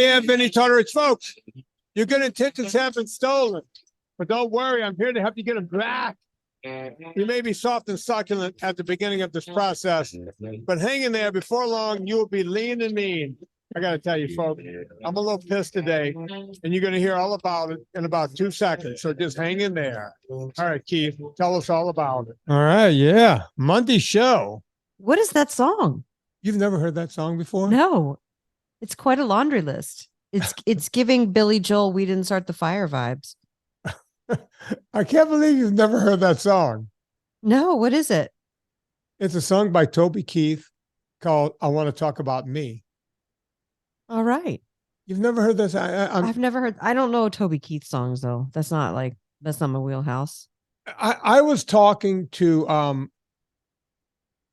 am Vinnie Tartarich, folks. Your good intentions have been stolen, but don't worry, I'm here to help you get them back. You may be soft and succulent at the beginning of this process, but hang in there. Before long, you will be lean and mean. I got to tell you, folks, I'm a little pissed today, and you're going to hear all about it in about 2 seconds. So just hang in there. All right, Keith, tell us all about it. All right, yeah. Monday show. What is that song? You've never heard that song before? No. It's quite a laundry list. It's giving Billy Joel "We Didn't Start the Fire" vibes. I can't believe you've never heard that song. No, what is it? It's a song by Toby Keith called "I Want to Talk About Me." All right. You've never heard this? I've never heard. I don't know Toby Keith songs though. That's not my wheelhouse. I was talking to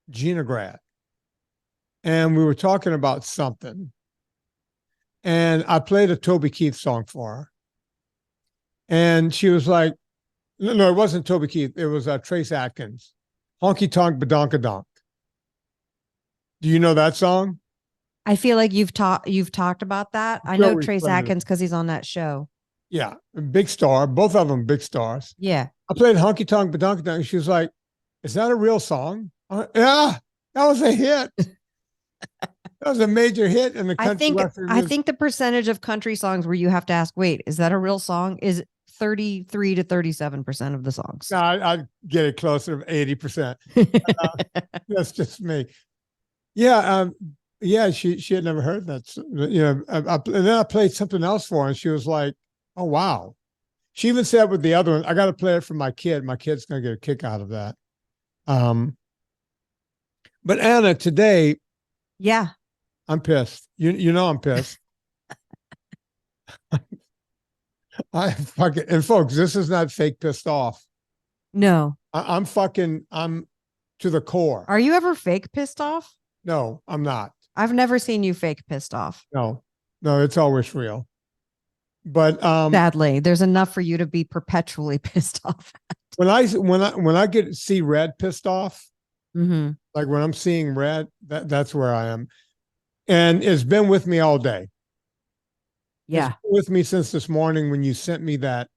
Gina Grad, and we were talking about something, and I played a Toby Keith song for her, and she was like, "No, it wasn't Toby Keith. It was Trace Atkins, Honky Tonk Badonkadonk." Do you know that song? I feel like you've talked about that. I know Trace Atkins because he's on that show. Yeah, big star. Both of them big stars. Yeah. I played Honky Tonk Badonkadonk, and she was like, "Is that a real song?" Yeah, that was a hit. That was a major hit in the country. I think the percentage of country songs where you have to ask, wait, is that a real song? Is 33 to 37% of the songs. No, I'd get it closer to 80%. That's just me. Yeah. Yeah, she had never heard that. And then I played something else for her, and she was like, "Oh, wow." She even said with the other one, "I got to play it for my kid. My kid's going to get a kick out of that." But Anna, today, yeah, I'm pissed. You know I'm pissed. And folks, this is not fake pissed off. No. I'm to the core. Are you ever fake pissed off? No, I'm not. I've never seen you fake pissed off. No, it's always real. But sadly, there's enough for you to be perpetually pissed off at. When I see red pissed off, mm-hmm. like when I'm seeing red, that's where I am. And it's been with me all day. Yeah. It's been with me since this morning when you sent me that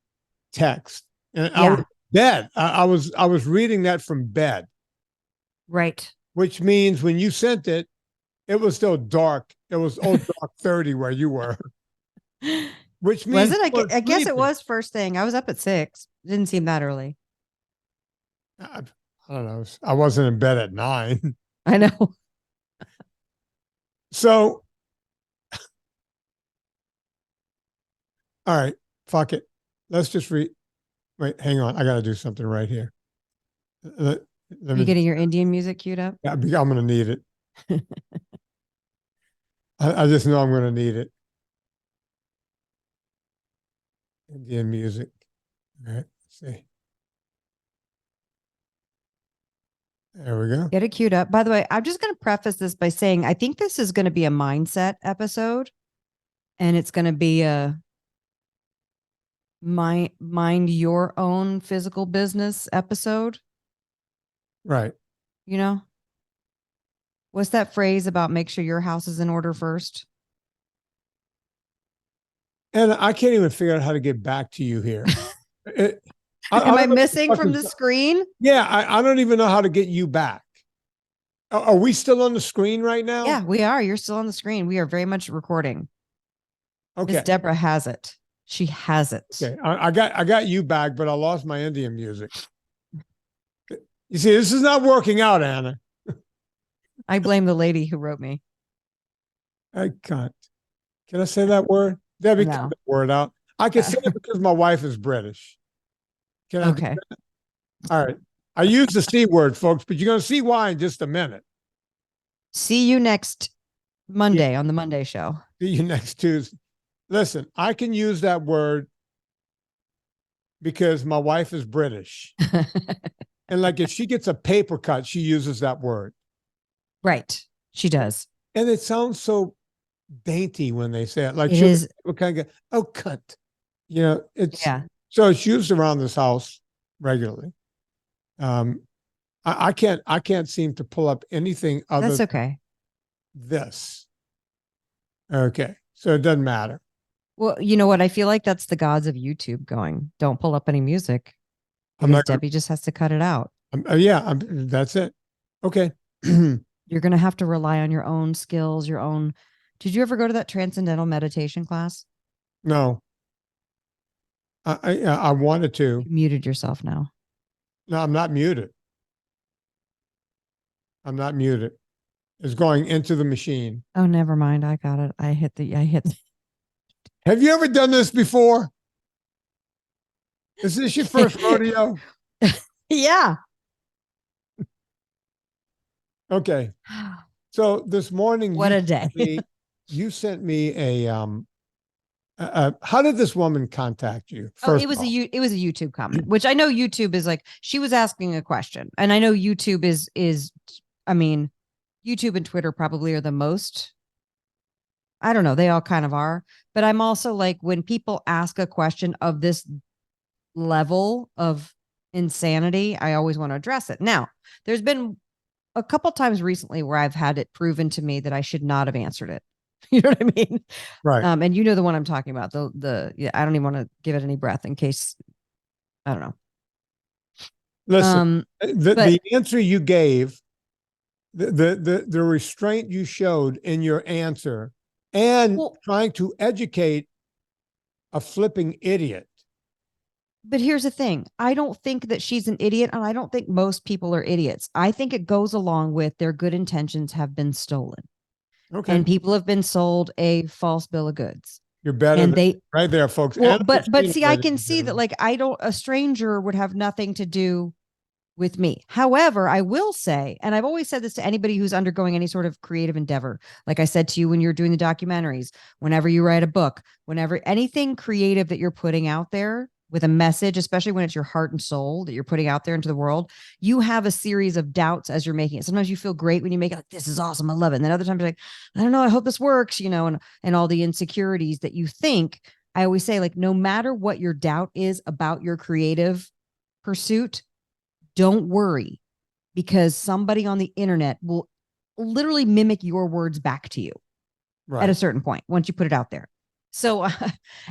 text. And I was in bed. I was reading that from bed. Right. Which means when you sent it, it was still dark. It was dark 30 where you were. Which means was it? I guess it was first thing. I was up at 6. It didn't seem that early. I don't know. I wasn't in bed at 9. I know. So, all right, fuck it. Let's just wait, hang on. I got to do something right here. Are you getting your Indian music queued up? Yeah, I'm going to need it. I just know I'm going to need it. Indian music. All right, let's see. There we go. Get it queued up. By the way, I'm just going to preface this by saying I think this is going to be a mindset episode, and it's going to be a mind your own physical business episode. Right. You know? What's that phrase about make sure your house is in order first? And I can't even figure out how to get back to you here. Am I missing from the screen? Yeah, I don't even know how to get you back. Are we still on the screen right now? Yeah, we are. You're still on the screen. We are very much recording. Okay. Miss Deborah has it. She has it. Okay. I got you back, but I lost my Indian music. You see, this is not working out, Anna. I blame the lady who wrote me. I can't. Can I say that word? Debbie, cut that word out. I can say it because my wife is British. Can I? Okay. All right. I use the C word, folks, but you're going to see why in just a minute. See you next Monday on the Monday show. See you next Tuesday. Listen, I can use that word because my wife is British. And like if she gets a paper cut, she uses that word. Right. She does. And it sounds so dainty when they say it. Like it is. Kind of, oh, cut. You know, it's so it's used around this house regularly. I can't seem to pull up anything other than this. Okay. So it doesn't matter. Well, you know what? I feel like that's the gods of YouTube going, don't pull up any music I'm because not Debbie just has to cut it out. that's it. Okay. You're going to have to rely on your own skills, your own. Did you ever go to that transcendental meditation class? No, I wanted to. You muted yourself now. No, I'm not muted. I'm not muted. It's going into the machine. Oh, never mind. I got it. I hit. Have you ever done this before? Is this your first rodeo? Yeah. Okay. So this morning, What a day. You sent me how did this woman contact you? It was a YouTube comment, which I know YouTube is like, she was asking a question, and I know YouTube is, I mean, YouTube and Twitter probably are the most, I don't know, they all kind of are, but I'm also like, when people ask a question of this level of insanity, I always want to address it. Now, there's been a couple times recently where I've had it proven to me that I should not have answered it. You know what I mean? Right. And you know the one I'm talking about. Yeah, I don't even want to give it any breath in case, I don't know. Listen, the answer you gave, the restraint you showed in your answer, and trying to educate a flipping idiot. But here's the thing. I don't think that she's an idiot, and I don't think most people are idiots. I think it goes along with their good intentions have been stolen. Okay. And people have been sold a false bill of goods. You're better right there, folks. Well, but see, I can see that, like, a stranger would have nothing to do with me. However, I will say, and I've always said this to anybody who's undergoing any sort of creative endeavor, like I said to you when you're doing the documentaries, whenever you write a book, whenever anything creative that you're putting out there with a message, especially when it's your heart and soul that you're putting out there into the world, you have a series of doubts as you're making it. Sometimes you feel great when you make it, like, this is awesome, I love it. And then other times you're like, I don't know, I hope this works, you know, and all the insecurities that you think. I always say, like, no matter what your doubt is about your creative pursuit, don't worry, because somebody on the internet will literally mimic your words back to you at a certain point once you put it out there. So,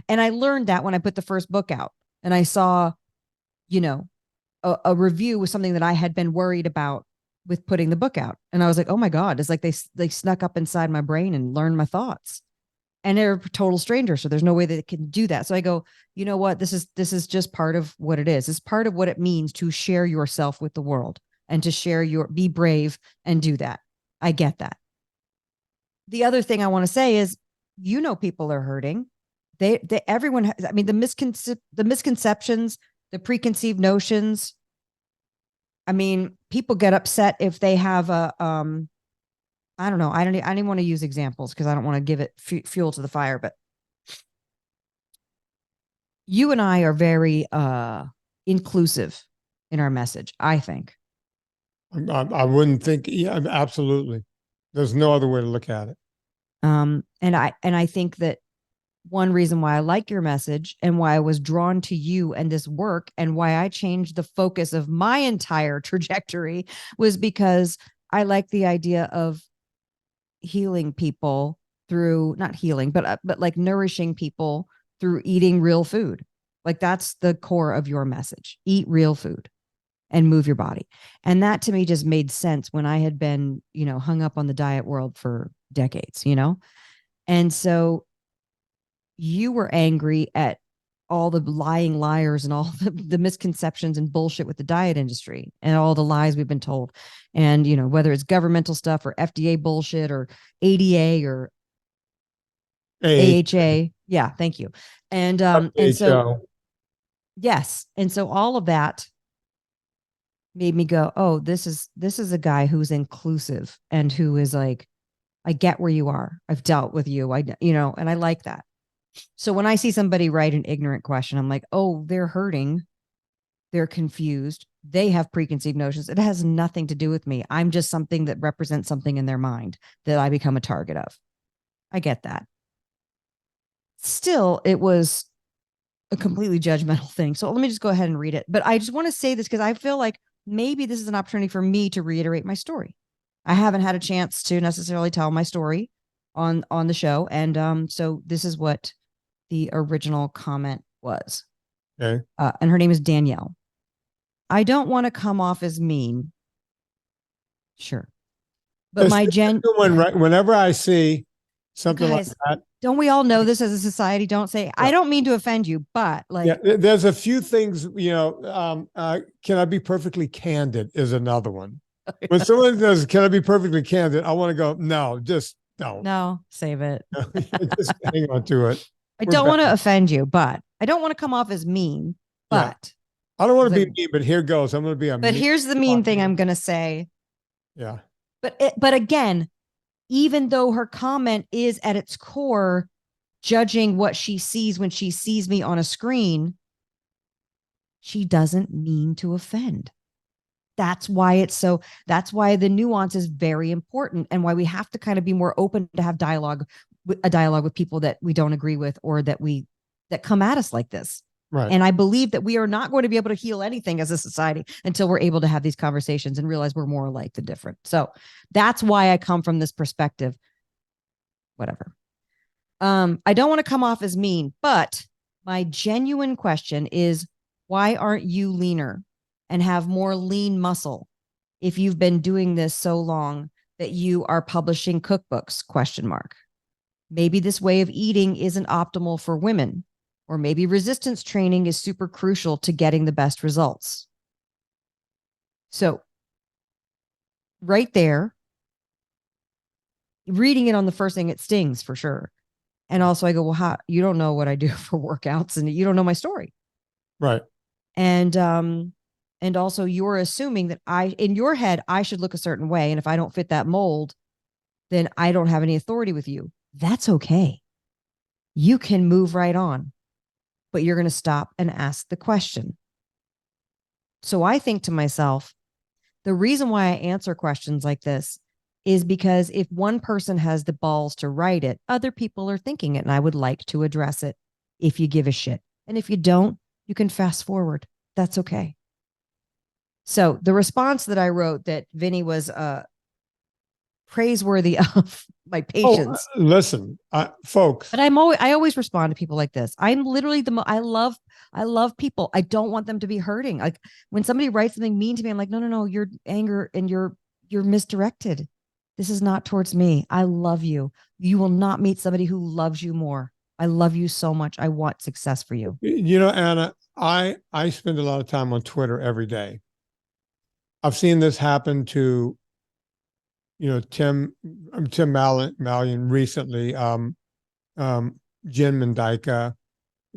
and I learned that when I put the first book out and I saw, you know, a review with something that I had been worried about with putting the book out. And I was like, oh my God, it's like they snuck up inside my brain and learned my thoughts. And they're total strangers, so there's no way that it can do that. So I go, you know what? This is just part of what it is. It's part of what it means to share yourself with the world and to share be brave and do that. I get that. The other thing I want to say is, you know, people are hurting. Everyone, I mean, the misconceptions, the preconceived notions. I mean, people get upset if they have a, I don't know. I don't want to use examples because I don't want to give it fuel to the fire, but you and I are very inclusive in our message, I think. I wouldn't think. Yeah, absolutely. There's no other way to look at it. And I think that one reason why I like your message and why I was drawn to you and this work and why I changed the focus of my entire trajectory was because I like the idea of healing people through, not healing, but like nourishing people through eating real food. Like, that's the core of your message. Eat real food and move your body. And that to me just made sense when I had been, you know, hung up on the diet world for decades, you know? And so you were angry at all the lying liars and all the misconceptions and bullshit with the diet industry and all the lies we've been told. And, you know, whether it's governmental stuff or FDA bullshit or ADA or AHA. Yeah. Thank you. And so, yes. And so all of that made me go, oh, this is a guy who's inclusive and who is like, I get where you are. I've dealt with you. And I like that. So when I see somebody write an ignorant question, I'm like, oh, they're hurting. They're confused. They have preconceived notions. It has nothing to do with me. I'm just something that represents something in their mind that I become a target of. I get that. Still, it was a completely judgmental thing. So let me just go ahead and read it. But I just want to say this because I feel like maybe this is an opportunity for me to reiterate my story. I haven't had a chance to necessarily tell my story on the show. And so this is what the original comment was. Okay. And her name is Danielle. I don't want to come off as mean. Sure. But whenever I see something guys, like that, don't we all know this as a society? Don't say, yeah. I don't mean to offend you, but like, yeah, there's a few things, can I be perfectly candid is another one. When someone says, can I be perfectly candid? I want to go, no, just don't. No, save it. Just hang on to it. I don't want to offend you, but I don't want to come off as mean, but I don't want to be mean, but here goes. I'm going to be but here's the mean thing I'm going to say. Yeah. But again, even though her comment is at its core judging what she sees when she sees me on a screen, she doesn't mean to offend. That's why the nuance is very important, and why we have to kind of be more open to have a dialogue with people that we don't agree with, or that come at us like this. Right. And I believe that we are not going to be able to heal anything as a society until we're able to have these conversations and realize we're more alike than different. So that's why I come from this perspective. Whatever. I don't want to come off as mean, but my genuine question is, why aren't you leaner and have more lean muscle if you've been doing this so long that you are publishing cookbooks? ? Maybe this way of eating isn't optimal for women, or maybe resistance training is super crucial to getting the best results. So right there, reading it on the first thing, it stings for sure. And also I go, well, you don't know what I do for workouts, and you don't know my story. Right. And also you're assuming that in your head, I should look a certain way. And if I don't fit that mold, then I don't have any authority with you. That's okay. You can move right on, but you're going to stop and ask the question. So I think to myself, the reason why I answer questions like this is because if one person has the balls to write it, other people are thinking it, and I would like to address it if you give a shit. And if you don't, you can fast forward. That's okay. So the response that I wrote, that Vinnie was praiseworthy of my patience. Listen, folks. But I always respond to people like this. I'm literally I love people. I don't want them to be hurting. Like when somebody writes something mean to me, I'm like, no, you're anger and you're misdirected. This is not towards me. I love you. You will not meet somebody who loves you more. I love you so much. I want success for you. Anna, I spend a lot of time on Twitter every day. I've seen this happen to, Tim Mallion recently, Jen Mendyka.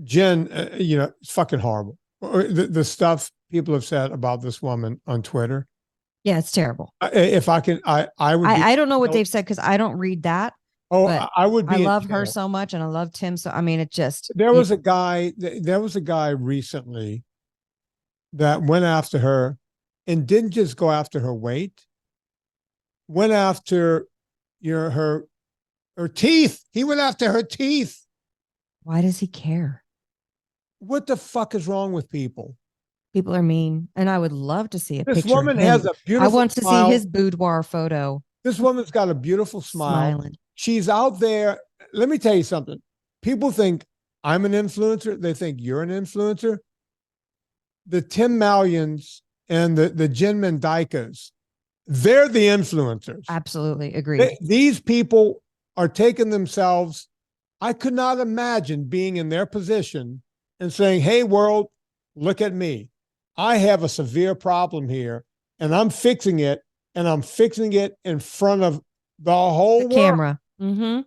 Jen, it's fucking horrible. The stuff people have said about this woman on Twitter. Yeah, it's terrible. If I can, I would. I don't know what they've said because I don't read that. Oh, I would be. I love her so much, and I love Tim. So I mean, it just. There was a guy recently that went after her, and didn't just go after her weight. Went after, her teeth. He went after her teeth. Why does he care? What the fuck is wrong with people? People are mean, and I would love to see a picture. This woman has a beautiful. I want to see his boudoir photo. This woman's got a beautiful smile. Smiling. She's out there. Let me tell you something. People think I'm an influencer. They think you're an influencer. The Tim Mallions and the Jen Mendykas, they're the influencers. Absolutely agree. These people are taking themselves. I could not imagine being in their position and saying, hey, world, look at me. I have a severe problem here, and I'm fixing it, and I'm fixing it in front of the whole world. Camera. Mm-hmm.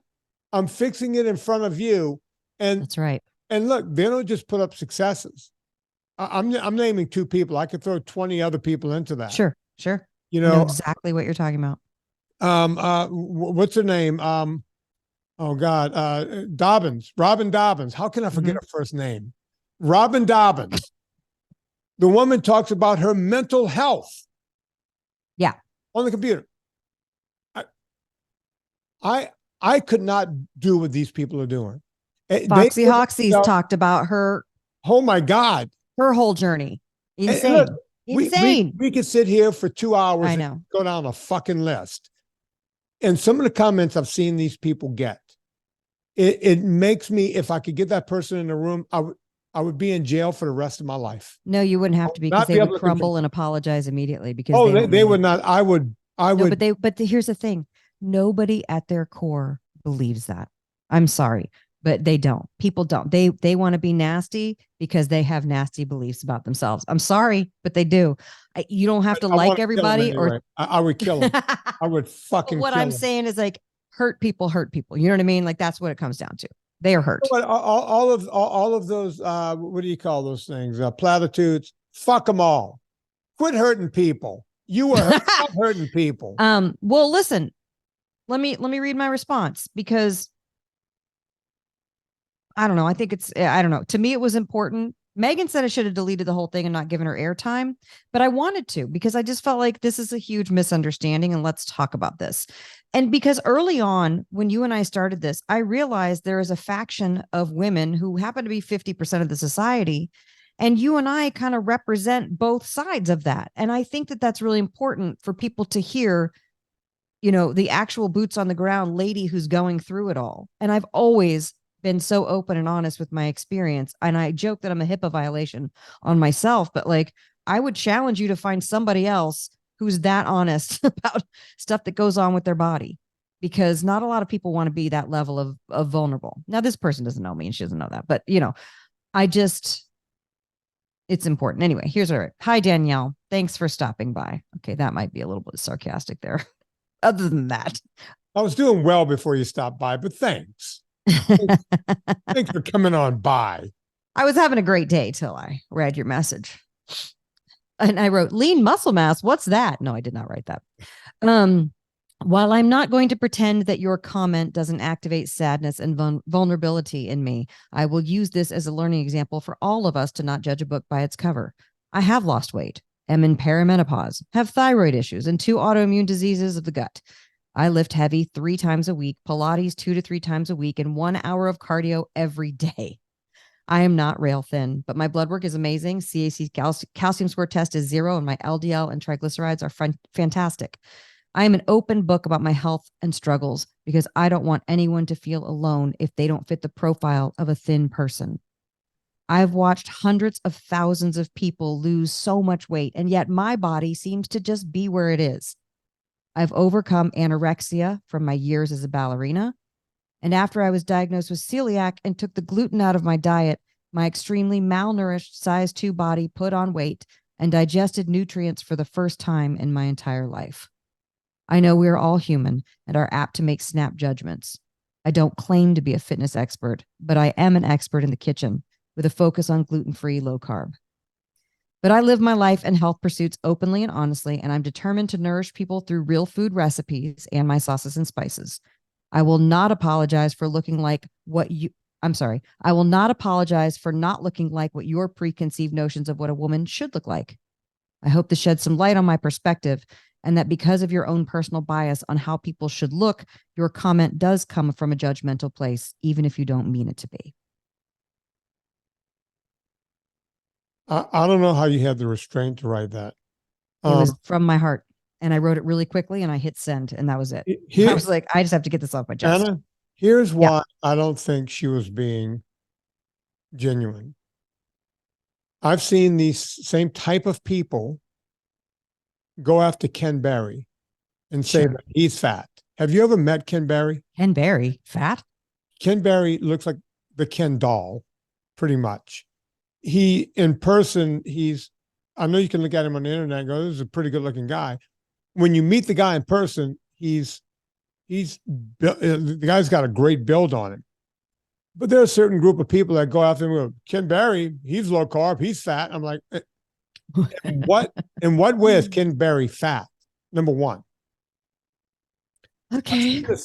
I'm fixing it in front of you. And that's right. And look, they don't just put up successes. I'm naming 2 people. I could throw 20 other people into that. Sure. You know exactly what you're talking about. What's her name? Dobbins, Robin Dobbins. How can I forget her first name? Robin Dobbins. The woman talks about her mental health. Yeah. On the computer. I could not do what these people are doing. Foxy Hoxie's talked about her. Oh my God. Her whole journey. Insane. Look, insane. We could sit here for 2 hours. I know. And go down a fucking list. And some of the comments I've seen these people get, it makes me, if I could get that person in the room, I would be in jail for the rest of my life. No, you wouldn't have to be, because Not they be would able to crumble and apologize immediately because Oh, don't they mean would it. not. I No, would. but here's the thing. Nobody at their core believes that. I'm sorry, but they don't. People don't. They want to be nasty because they have nasty beliefs about themselves. I'm sorry, but they do. You don't have to I like wanna kill 'em everybody anyway. or I would kill them. I would But fucking what kill I'm them. saying is like hurt people hurt people. You know what I mean? Like that's what it comes down to. They are hurt. But all of those, what do you call those things? Platitudes. Fuck them all. Quit hurting people. You were not hurting people. Well, listen, let me read my response, because I don't know. I don't know. To me, it was important. Megan said I should have deleted the whole thing and not given her airtime, but I wanted to, because I just felt like this is a huge misunderstanding and let's talk about this. And because early on, when you and I started this, I realized there is a faction of women who happen to be 50% of the society. And you and I kind of represent both sides of that. And I think that that's really important for people to hear, the actual boots on the ground lady who's going through it all. And I've always been so open and honest with my experience. And I joke that I'm a HIPAA violation on myself, but like, I would challenge you to find somebody else who's that honest about stuff that goes on with their body, because not a lot of people want to be that level of vulnerable. Now, this person doesn't know me and she doesn't know that, but it's important. Anyway, here's our, hi, Danielle. Thanks for stopping by. Okay. That might be a little bit sarcastic there. Other than that, I was doing well before you stopped by, but thanks. Thanks for coming on by. I was having a great day till I read your message. And I wrote lean muscle mass. What's that? No, I did not write that. While I'm not going to pretend that your comment doesn't activate sadness and vulnerability in me, I will use this as a learning example for all of us to not judge a book by its cover. I have lost weight, am in peri-menopause, have thyroid issues, and 2 autoimmune diseases of the gut. I lift heavy 3 times a week, Pilates 2 to 3 times a week, and 1 hour of cardio every day. I am not rail thin, but my blood work is amazing. CAC calcium score test is 0, and my LDL and triglycerides are fantastic. I am an open book about my health and struggles because I don't want anyone to feel alone if they don't fit the profile of a thin person. I've watched hundreds of thousands of people lose so much weight, and yet my body seems to just be where it is. I've overcome anorexia from my years as a ballerina. And after I was diagnosed with celiac and took the gluten out of my diet, my extremely malnourished size 2 body put on weight and digested nutrients for the first time in my entire life. I know we are all human and are apt to make snap judgments. I don't claim to be a fitness expert, but I am an expert in the kitchen with a focus on gluten-free, low carb. But I live my life and health pursuits openly and honestly, and I'm determined to nourish people through real food recipes and my sauces and spices. I will not apologize for looking like I will not apologize for not looking like what your preconceived notions of what a woman should look like. I hope to shed some light on my perspective, and that because of your own personal bias on how people should look, your comment does come from a judgmental place, even if you don't mean it to be. I don't know how you had the restraint to write that. It was from my heart. And I wrote it really quickly and I hit send, and that was it. I was like, I just have to get this off my chest. Anna, here's why I don't think she was being genuine. I've seen these same type of people go after Ken Berry and say that he's fat. Have you ever met Ken Berry? Ken Berry, fat? Ken Berry looks like the Ken doll, pretty much. He, in person, I know you can look at him on the internet and go, this is a pretty good looking guy. When you meet the guy in person, the guy's got a great build on him. But there are a certain group of people that go after him and go, Ken Berry, he's low carb, he's fat. I'm like, in what way is Ken Berry fat? Number one. Okay. I've seen the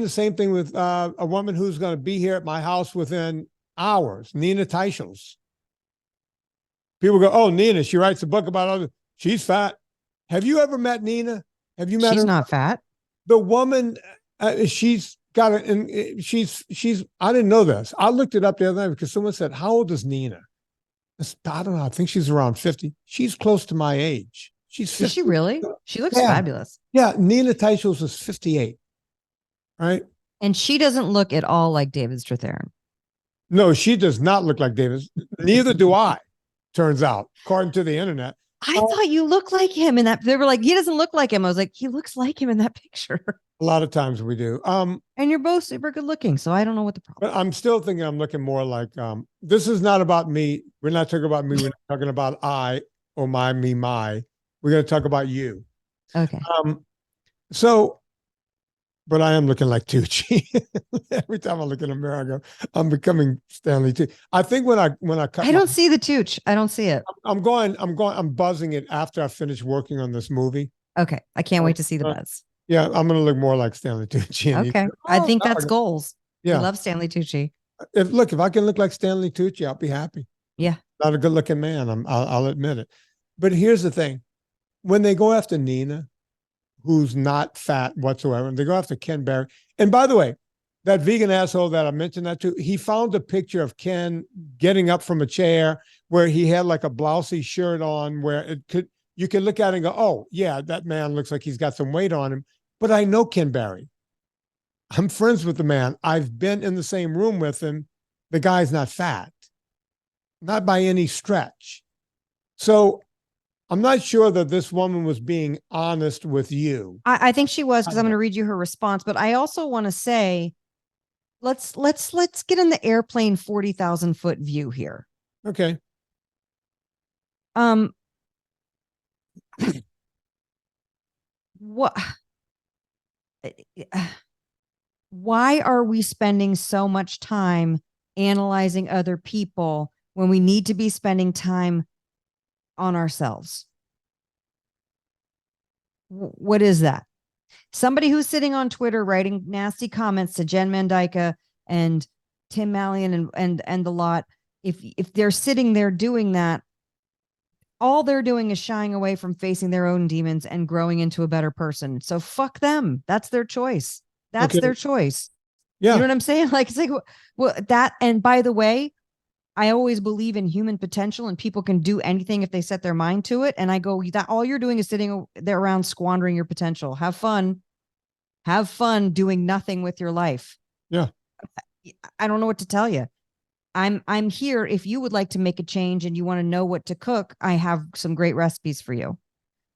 same thing with a woman who's going to be here at my house within hours, Nina Teichels. People go, oh, Nina, she writes a book about other. She's fat. Have you ever met Nina? Have you met her? She's not fat. The woman, she's got it. And I didn't know this. I looked it up the other night because someone said, how old is Nina? I don't know. I think she's around 50. She's close to my age. She's Is she 50. really? She looks Yeah. fabulous. Yeah, Nina Teicholz is 58, right? And she doesn't look at all like David Strathairn. No, she does not look like Davis. Neither do I, turns out, according to the internet. I thought you looked like him in that. They were like, he doesn't look like him. I was like, he looks like him in that picture. A lot of times we do. And you're both super good looking. So I don't know what the problem But I'm still thinking I'm looking more like this is not about me. We're not talking about me. We're not talking about I or my, me, my. We're going to talk about you. is. Okay. So, but I am looking like Tucci. Every time I look in the mirror, I go, I'm becoming Stanley Tucci. I think when I cut, I don't see the tooch. I don't see it. I'm buzzing it after I finish working on this movie. Okay. I can't wait to see the buzz. Yeah, I'm going to look more like Stanley Tucci. And Okay. I think that's goals. Yeah. We love Stanley Tucci. If I can look like Stanley Tucci, I'll be happy. Yeah. Not a good looking man. I'll admit it. But here's the thing. When they go after Nina, who's not fat whatsoever, and they go after Ken Berry. And by the way, that vegan asshole that I mentioned that to, he found a picture of Ken getting up from a chair where he had like a blousey shirt on where you could look at it and go, oh yeah, that man looks like he's got some weight on him. But I know Ken Berry. I'm friends with the man. I've been in the same room with him. The guy's not fat, not by any stretch. So I'm not sure that this woman was being honest with you. I think she was, because I'm going to read you her response. But I also want to say, let's get in the airplane 40,000 foot view here. Okay. What? Why are we spending so much time analyzing other people when we need to be spending time on ourselves? What is that? Somebody who's sitting on Twitter writing nasty comments to Jen Mandyka and Tim Mallion and the lot, if they're sitting there doing that, all they're doing is shying away from facing their own demons and growing into a better person. So fuck them. That's their choice. That's their choice. Yeah. You know what I'm saying? Like, it's like, well, that, and by the way, I always believe in human potential and people can do anything if they set their mind to it. And I go, that all you're doing is sitting there around squandering your potential. Have fun doing nothing with your life. Yeah. I don't know what to tell you. I'm here. If you would like to make a change and you want to know what to cook, I have some great recipes for you.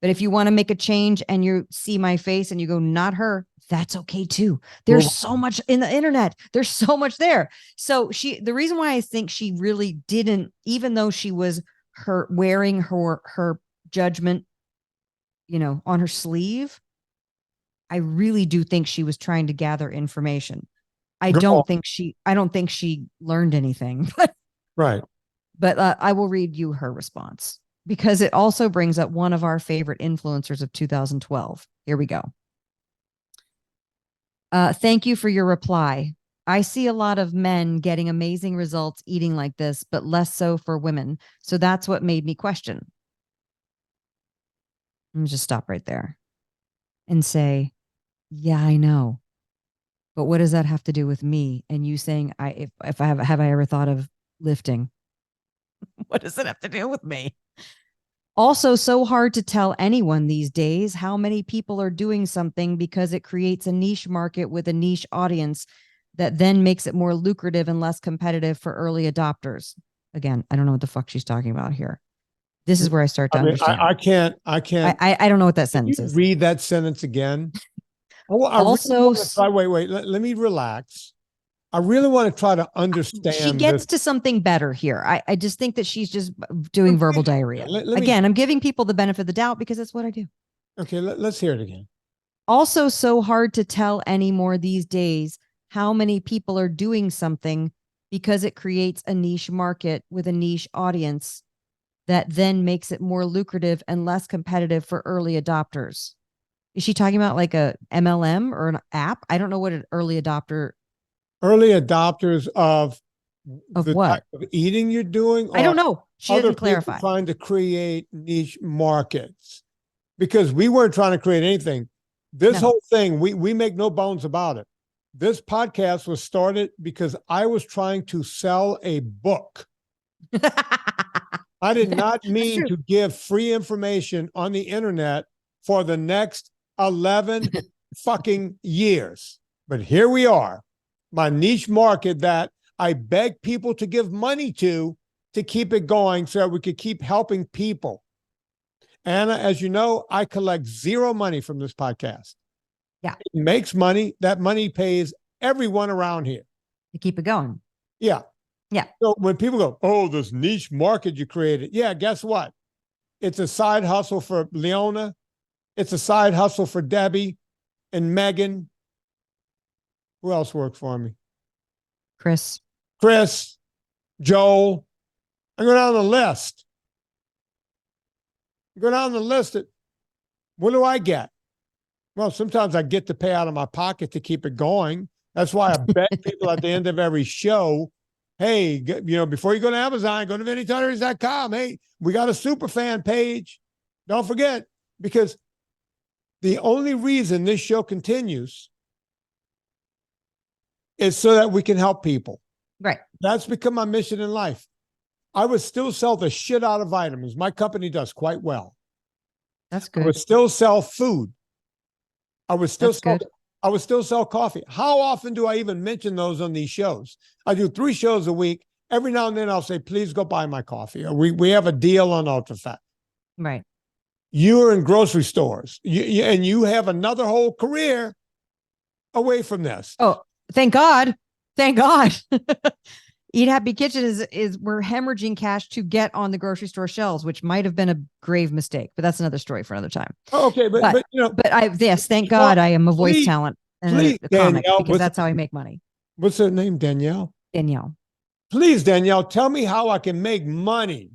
But if you want to make a change and you see my face and you go, not her, that's okay too. There's so much in the internet. There's so much there. So the reason why I think she really didn't, even though she was wearing her judgment, on her sleeve, I really do think she was trying to gather information. I don't think she learned anything. Right. But I will read you her response, because it also brings up one of our favorite influencers of 2012. Here we go. Thank you for your reply. I see a lot of men getting amazing results eating like this, but less so for women. So that's what made me question. Let me just stop right there and say, yeah, I know. But what does that have to do with me and you saying if I have I ever thought of lifting? What does it have to do with me? Also, so hard to tell anyone these days how many people are doing something because it creates a niche market with a niche audience that then makes it more lucrative and less competitive for early adopters. Again, I don't know what the fuck she's talking about here. This is where I start to understand. I can't. I don't know what that sentence is. Read that sentence again. Also, wait. Let me relax. I really want to try to understand. She gets to something better here. I just think that she's just doing verbal diarrhea. Again, I'm giving people the benefit of the doubt because that's what I do. Okay, let's hear it again. Also, so hard to tell anymore these days how many people are doing something because it creates a niche market with a niche audience that then makes it more lucrative and less competitive for early adopters. Is she talking about like a MLM or an app? I don't know what an early adopters of the what type of eating you're doing. I don't know. She doesn't clarify. Trying to create niche markets, because we weren't trying to create anything. This whole thing, we make no bones about it. This podcast was started because I was trying to sell a book. I did not mean true. to give free information on the internet for the next 11 fucking years. But here we are, my niche market that I beg people to give money to keep it going so that we could keep helping people. Anna, as you know, I collect zero money from this podcast. Yeah. It makes money. That money pays everyone around here. To keep it going. Yeah. Yeah. So when people go, oh, this niche market you created. Yeah, guess what? It's a side hustle for Leona. It's a side hustle for Debbie and Megan. Who else works for me? Chris, Joel. I go down the list. Go down the list. What do I get? Well, sometimes I get to pay out of my pocket to keep it going. That's why I beg people at the end of every show, hey, before you go to Amazon, go to VinnieTutters.com. Hey, we got a super fan page. Don't forget, because the only reason this show continues is so that we can help people. right? That's become my mission in life. I would still sell the shit out of vitamins. My company does quite well. That's I would good. still sell food. I would still That's sell, good. I would still sell coffee. How often do I even mention those on these shows? I do 3 shows a week. Every now and then I'll say, please go buy my coffee. Or we have a deal on UltraFat. Right. You are in grocery stores. And you have another whole career away from this. Oh, thank God. Thank God. Eat Happy Kitchen is we're hemorrhaging cash to get on the grocery store shelves, which might have been a grave mistake, but that's another story for another time. Okay, but yes, thank God I am a voice talent and a comic, Danielle, because that's how I make money. What's her name? Danielle? Danielle. Please, Danielle, tell me how I can make money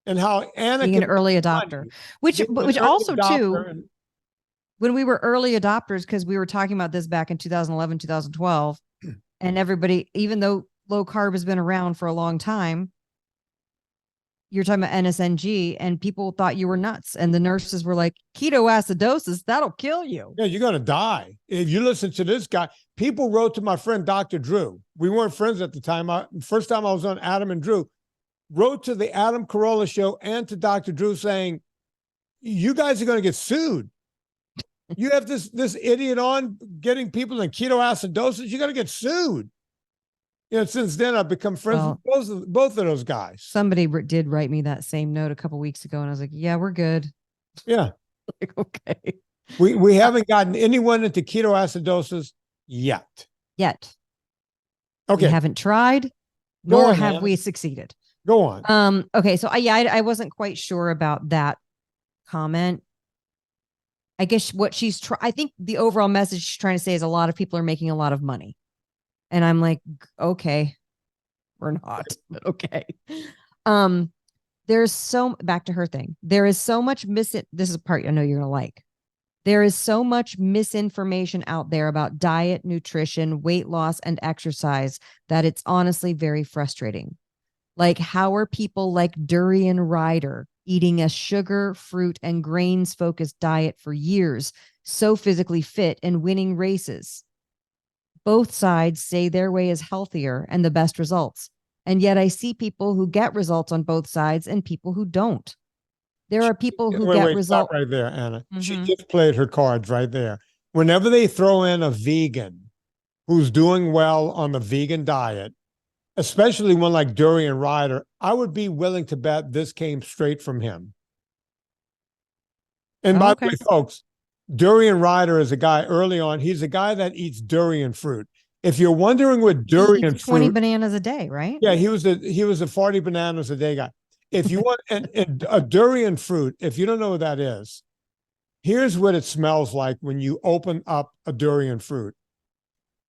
and how Anna Being can an early make adopter, money. which Being an early also adopter too, when we were early adopters, because we were talking about this back in 2011, 2012, and everybody, even though low carb has been around for a long time, you're talking about NSNG, and people thought you were nuts. And the nurses were like, ketoacidosis, that'll kill you. Yeah, you're going to die. If you listen to this guy, people wrote to my friend, Dr. Drew. We weren't friends at the time. First time I was on Adam and Drew, wrote to the Adam Carolla show and to Dr. Drew saying, you guys are going to get sued. You have this idiot on getting people in ketoacidosis. You're going to get sued. Since then I've become friends with both of those guys. Somebody did write me that same note a couple weeks ago, and I was like, yeah, we're good. Yeah. Like, okay. We haven't gotten anyone into ketoacidosis yet. Okay. We haven't tried, nor have we succeeded. Go on. Okay. So I wasn't quite sure about that comment. I guess what I think the overall message she's trying to say is a lot of people are making a lot of money. And I'm like, okay, we're not, but okay. There's back to her thing. There is so much this is a part I know you're going to like. There is so much misinformation out there about diet, nutrition, weight loss, and exercise that it's honestly very frustrating. Like, how are people like Durian Ryder eating a sugar, fruit, and grains focused diet for years, so physically fit and winning races? Both sides say their way is healthier and the best results. And yet I see people who get results on both sides and people who don't. There are people who get results. Stop right there, Anna. Mm-hmm. She just played her cards right there. Whenever they throw in a vegan who's doing well on the vegan diet, especially one like Durian Ryder, I would be willing to bet this came straight from him. And by the way, folks, Durian Ryder is a guy early on. He's a guy that eats durian fruit. If you're wondering what durian fruit, 20 bananas a day, right? Yeah, he was a 40 bananas a day guy. If you want a durian fruit, if you don't know what that is, here's what it smells like when you open up a durian fruit.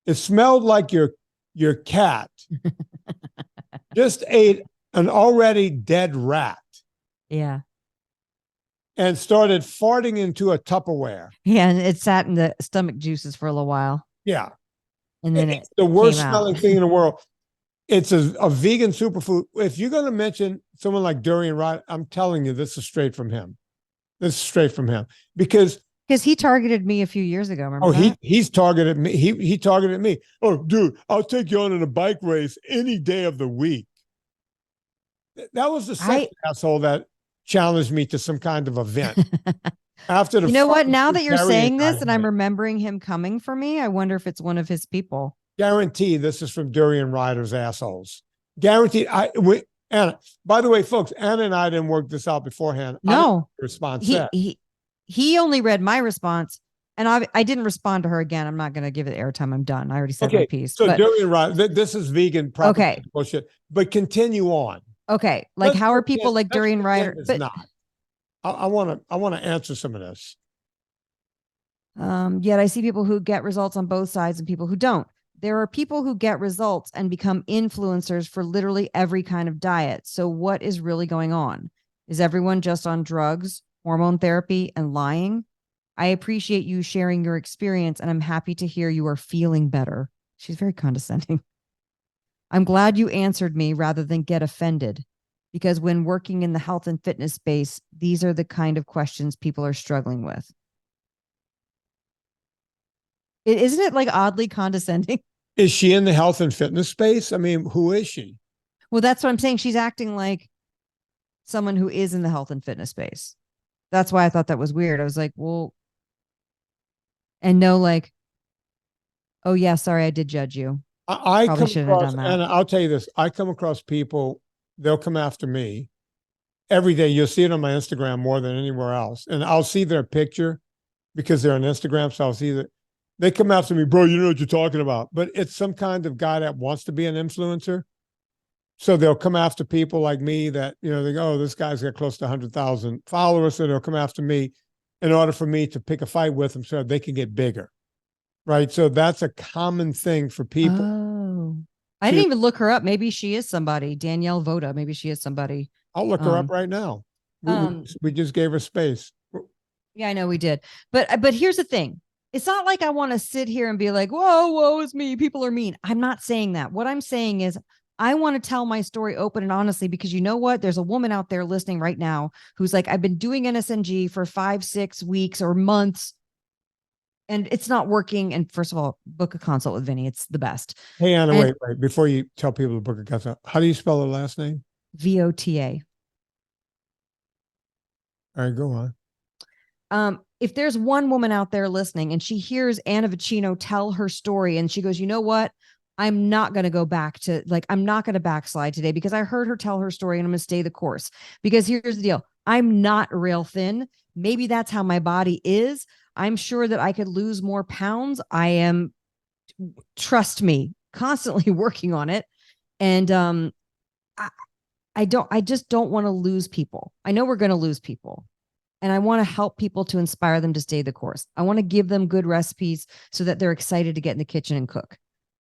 It smelled like your cat just ate an already dead rat. Yeah. And started farting into a Tupperware. Yeah, and it sat in the stomach juices for a little while. Yeah. And then it's the worst smelling thing in the world. It's a vegan superfood. If you're going to mention someone like Durian Ryder, I'm telling you, this is straight from him. This is straight from him. Because he targeted me a few years ago. Remember he's targeted me. He targeted me. Oh, dude, I'll take you on in a bike race any day of the week. That was the second asshole that challenged me to some kind of event. After the You know what? Now that you're Terry saying I this and I'm remembering him coming for me, I wonder if it's one of his people. guarantee this is from Durian Ryder's assholes. Guaranteed. Anna, by the way, folks, Anna and I didn't work this out beforehand. I don't know No, what the response said. he only read my response, and I didn't respond to her again. I'm not going to give it airtime. I'm done. I already said my piece. So Durian Ryder, this is vegan propaganda bullshit. But continue on. Okay, like how are people like Durian Ryder? But not. I want to answer some of this. Yet I see people who get results on both sides and people who don't. There are people who get results and become influencers for literally every kind of diet. So what is really going on? Is everyone just on drugs, hormone therapy, and lying? I appreciate you sharing your experience, and I'm happy to hear you are feeling better. She's very condescending. I'm glad you answered me rather than get offended, because when working in the health and fitness space, these are the kind of questions people are struggling with. Isn't it like oddly condescending? Is she in the health and fitness space? I mean, who is she? Well, that's what I'm saying. She's acting like someone who is in the health and fitness space. That's why I thought that was weird. I was like, well, and no, like, oh yeah, sorry, I did judge you. I Probably shouldn't have done that. And I'll tell you this, I come across people, they'll come after me every day. You'll see it on my Instagram more than anywhere else. And I'll see their picture because they're on Instagram. So I'll see that they come after me, bro, you know what you're talking about. But it's some kind of guy that wants to be an influencer. So they'll come after people like me that, you know, they go, oh, this guy's got close to 100,000 followers. So they'll come after me in order for me to pick a fight with them so they can get bigger. Right. So that's a common thing for people. Oh, I didn't even look her up. Maybe she is somebody. Danielle Voda. Maybe she is somebody. I'll look her up right now. We just gave her space. Yeah, I know we did. But here's the thing. It's not like I want to sit here and be like, whoa, woe is me. People are mean. I'm not saying that. What I'm saying is I want to tell my story open and honestly, because you know what? There's a woman out there listening right now who's like, I've been doing NSNG for 5-6 weeks or months, and it's not working. And first of all, book a consult with Vinnie. It's the best. Hey, Anna, wait. Before you tell people to book a consult, how do you spell her last name? VOTA. All right, go on. If there's one woman out there listening and she hears Anna Vicino tell her story and she goes, you know what? I'm not going to go back to I'm not going to backslide today because I heard her tell her story and I'm going to stay the course. Because here's the deal. I'm not real thin. Maybe that's how my body is. I'm sure that I could lose more pounds. I am, trust me, constantly working on it. And I just don't want to lose people. I know we're going to lose people. And I want to help people to inspire them to stay the course. I want to give them good recipes so that they're excited to get in the kitchen and cook.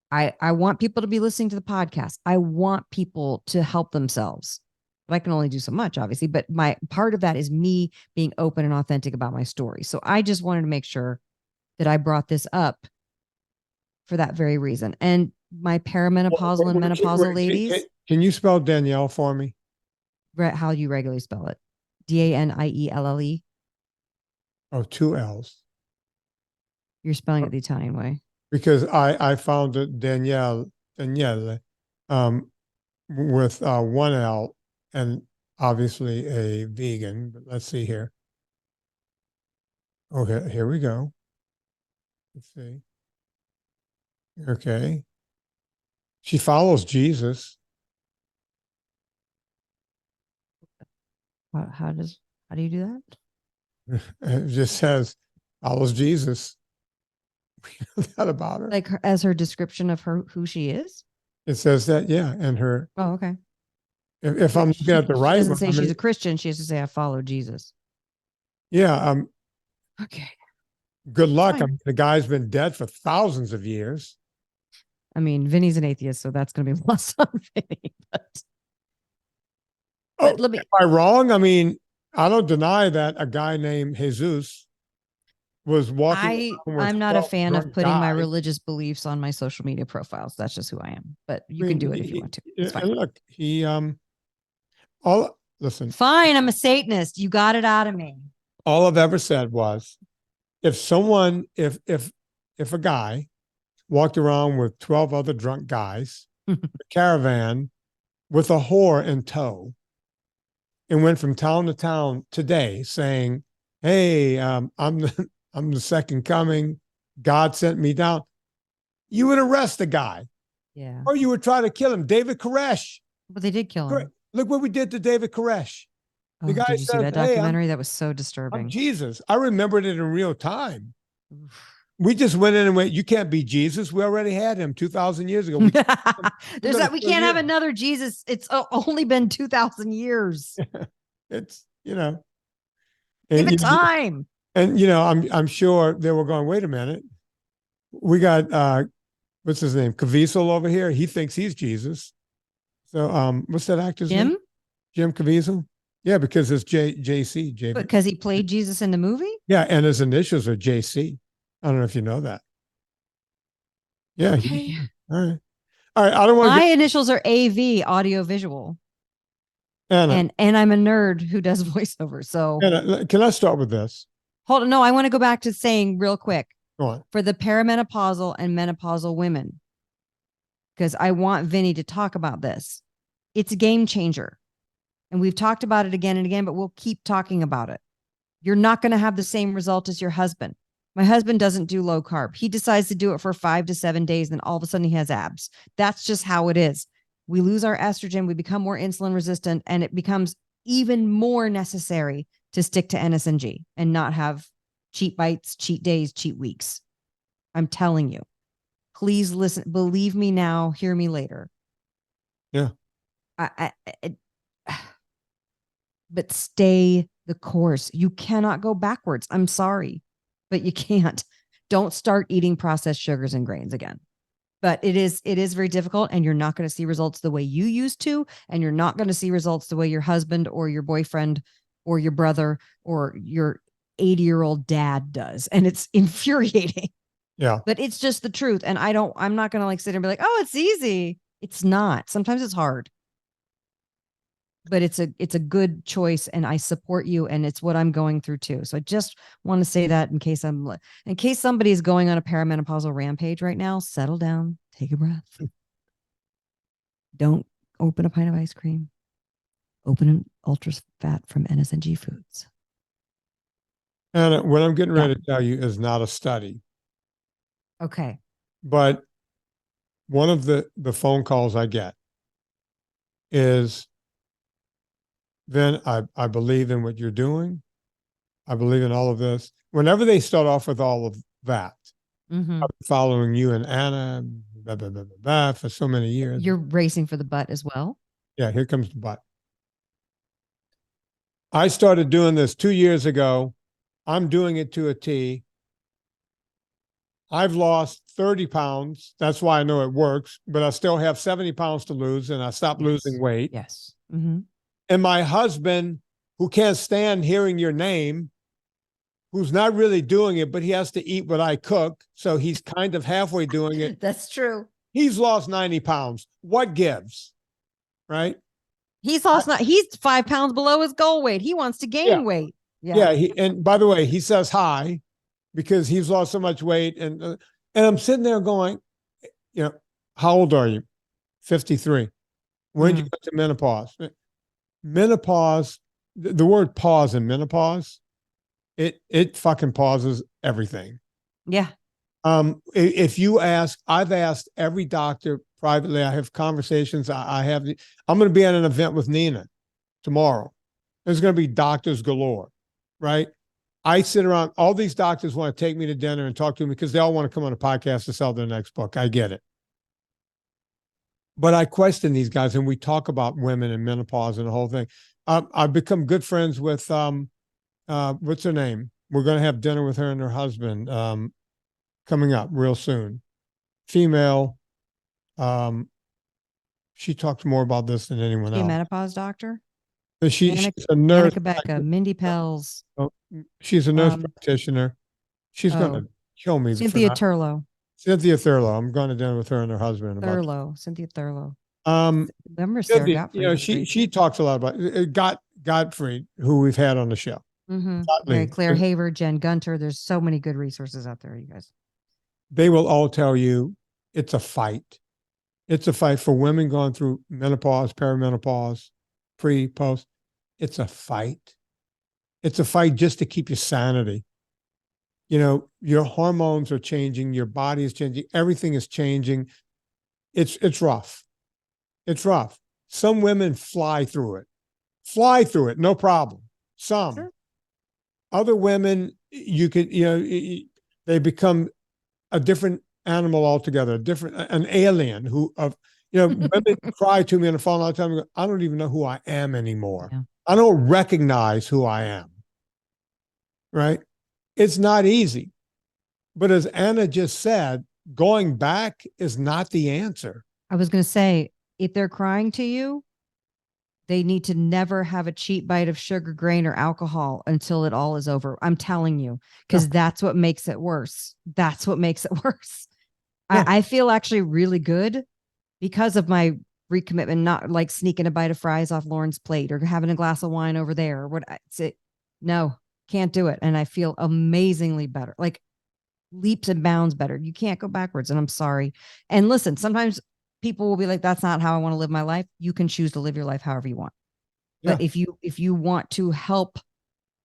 I want people to be listening to the podcast. I want people to help themselves. But I can only do so much, obviously. But my part of that is me being open and authentic about my story. So I just wanted to make sure that I brought this up for that very reason. And my perimenopausal and menopausal ladies. Can you spell Danielle for me? How you regularly spell it? Danielle. Oh, 2 L's. You're spelling it the Italian way. Because I found it Danielle, with 1 L and obviously a vegan. But let's see here. Okay, here we go. Let's see. Okay. She follows Jesus. How do you do that? It just says follows Jesus. That about her. Like as her description of who she is? It says that, yeah, and her. Oh, okay. If I'm looking at the right, she doesn't say she's a Christian. She has to say I follow Jesus. Yeah. Okay. Good luck. I mean, the guy's been dead for thousands of years. I mean, Vinny's an atheist, so that's going to be lost on Vinny. But let me. Am I wrong? I mean, I don't deny that a guy named Jesus was walking. I'm not a fan of putting my religious beliefs on my social media profiles. That's just who I am. But you can do it if you want to. It's fine. Look, listen. Fine, I'm a Satanist. You got it out of me. All I've ever said was, if a guy walked around with 12 other drunk guys, a caravan with a whore in tow, and went from town to town today saying, hey, I'm I'm the second coming. God sent me down. You would arrest the guy. Yeah. Or you would try to kill him. David Koresh. But they did kill him. Look what we did to David Koresh. Oh, The guy did you see says, that hey, documentary? That was so I'm disturbing. Jesus. I remembered it in real time. We just went in and went, you can't be Jesus. We already had him 2,000 years ago. We can't have another Jesus. It's only been 2,000 years. It's, you know. Give it time. And, you know, I'm sure they were going, wait a minute. We got, what's his name? Caviezel over here. He thinks he's Jesus. So, what's that actor's name? Jim Caviezel. Yeah, because it's JC. Because he played Jesus in the movie? Yeah, and his initials are JC. I don't know if you know that. Yeah. Okay. All right. All right. I don't want My initials are AV, audio visual. Anna. And I'm a nerd who does voiceover. So Anna, can I start with this? Hold on. No, I want to go back to saying real quick. Go on. For the perimenopausal and menopausal women, because I want Vinnie to talk about this. It's a game changer. And we've talked about it again and again, but we'll keep talking about it. You're not going to have the same result as your husband. My husband doesn't do low carb. He decides to do it for 5 to 7 days, and then all of a sudden he has abs. That's just how it is. We lose our estrogen, we become more insulin resistant, and it becomes even more necessary to stick to NSNG and not have cheat bites, cheat days, cheat weeks. I'm telling you. Please listen. Believe me now, hear me later. Yeah. But stay the course. You cannot go backwards. I'm sorry, but you can't. Don't start eating processed sugars and grains again. But it is very difficult, and you're not going to see results the way you used to, and you're not going to see results the way your husband or your boyfriend or your brother or your 80-year-old dad does. And it's infuriating. Yeah. But it's just the truth. And I'm not going to like sit and be like, oh, it's easy. It's not. Sometimes it's hard. But it's a good choice, and I support you, and it's what I'm going through too. So I just want to say that in case somebody is going on a perimenopausal rampage right now, settle down, take a breath. Don't open a pint of ice cream. Open an ultra fat from NSNG Foods. And what I'm getting ready to tell you is not a study. Okay. But one of the phone calls I get is, then I believe in what you're doing. I believe in all of this. Whenever they start off with all of that, I've been following you and Anna blah, blah, blah, blah, blah, for so many years. You're racing for the butt as well? Yeah, here comes the butt. I started doing this 2 years ago. I'm doing it to a T. I've lost 30 pounds. That's why I know it works, but I still have 70 pounds to lose, and I stopped losing weight. Yes. And my husband, who can't stand hearing your name, who's not really doing it, but he has to eat what I cook, so he's kind of halfway doing it. That's true. He's lost 90 pounds. What gives? Right? He's 5 pounds below his goal weight. He wants to gain weight. Yeah. And by the way, he says hi because he's lost so much weight. And I'm sitting there going, you know, how old are you? 53. When did you go to menopause? Menopause, the word pause in menopause, it fucking pauses everything. Yeah. If you ask, I've asked every doctor privately. I have conversations. I'm going to be at an event with Nina tomorrow. There's going to be doctors galore, right? I sit around, all these doctors want to take me to dinner and talk to me because they all want to come on a podcast to sell their next book. I get it. But I question these guys, and we talk about women and menopause and the whole thing. I've become good friends with, what's her name? We're going to have dinner with her and her husband coming up real soon. Female. She talks more about this than anyone else. A menopause doctor? She's a nurse. Becca, Mindy Pels. She's a nurse practitioner. She's going to kill me. Cynthia Thurlow. Cynthia Thurlow. I'm going to dinner with her and her husband. Cynthia Thurlow. Remember Sarah Gottfried? You know, she talks a lot about Gottfried, who we've had on the show. Mary Claire Haver, Jen Gunter. There's so many good resources out there, you guys. They will all tell you it's a fight. It's a fight for women going through menopause, perimenopause, pre, post. it's a fight. It's a fight just to keep your sanity. You know, your hormones are changing, your body is changing, everything is changing. It's rough. It's rough. Some women fly through it, no problem. Some. Sure. Other women, you could, they become a different animal altogether, an alien women cry to me on the phone all the time and go, I don't even know who I am anymore. Yeah. I don't recognize who I am. Right? It's not easy. But as Anna just said, going back is not the answer. I was going to say, if they're crying to you, they need to never have a cheap bite of sugar, grain, or alcohol until it all is over. I'm telling you, because that's what makes it worse. That's what makes it worse. Yeah. I feel actually really good because of my recommitment, not like sneaking a bite of fries off Lauren's plate or having a glass of wine over there or what. No, can't do it. And I feel amazingly better, like leaps and bounds better. You can't go backwards. And I'm sorry. And listen, sometimes people will be like, that's not how I want to live my life. You can choose to live your life however you want. Yeah. But if you want to help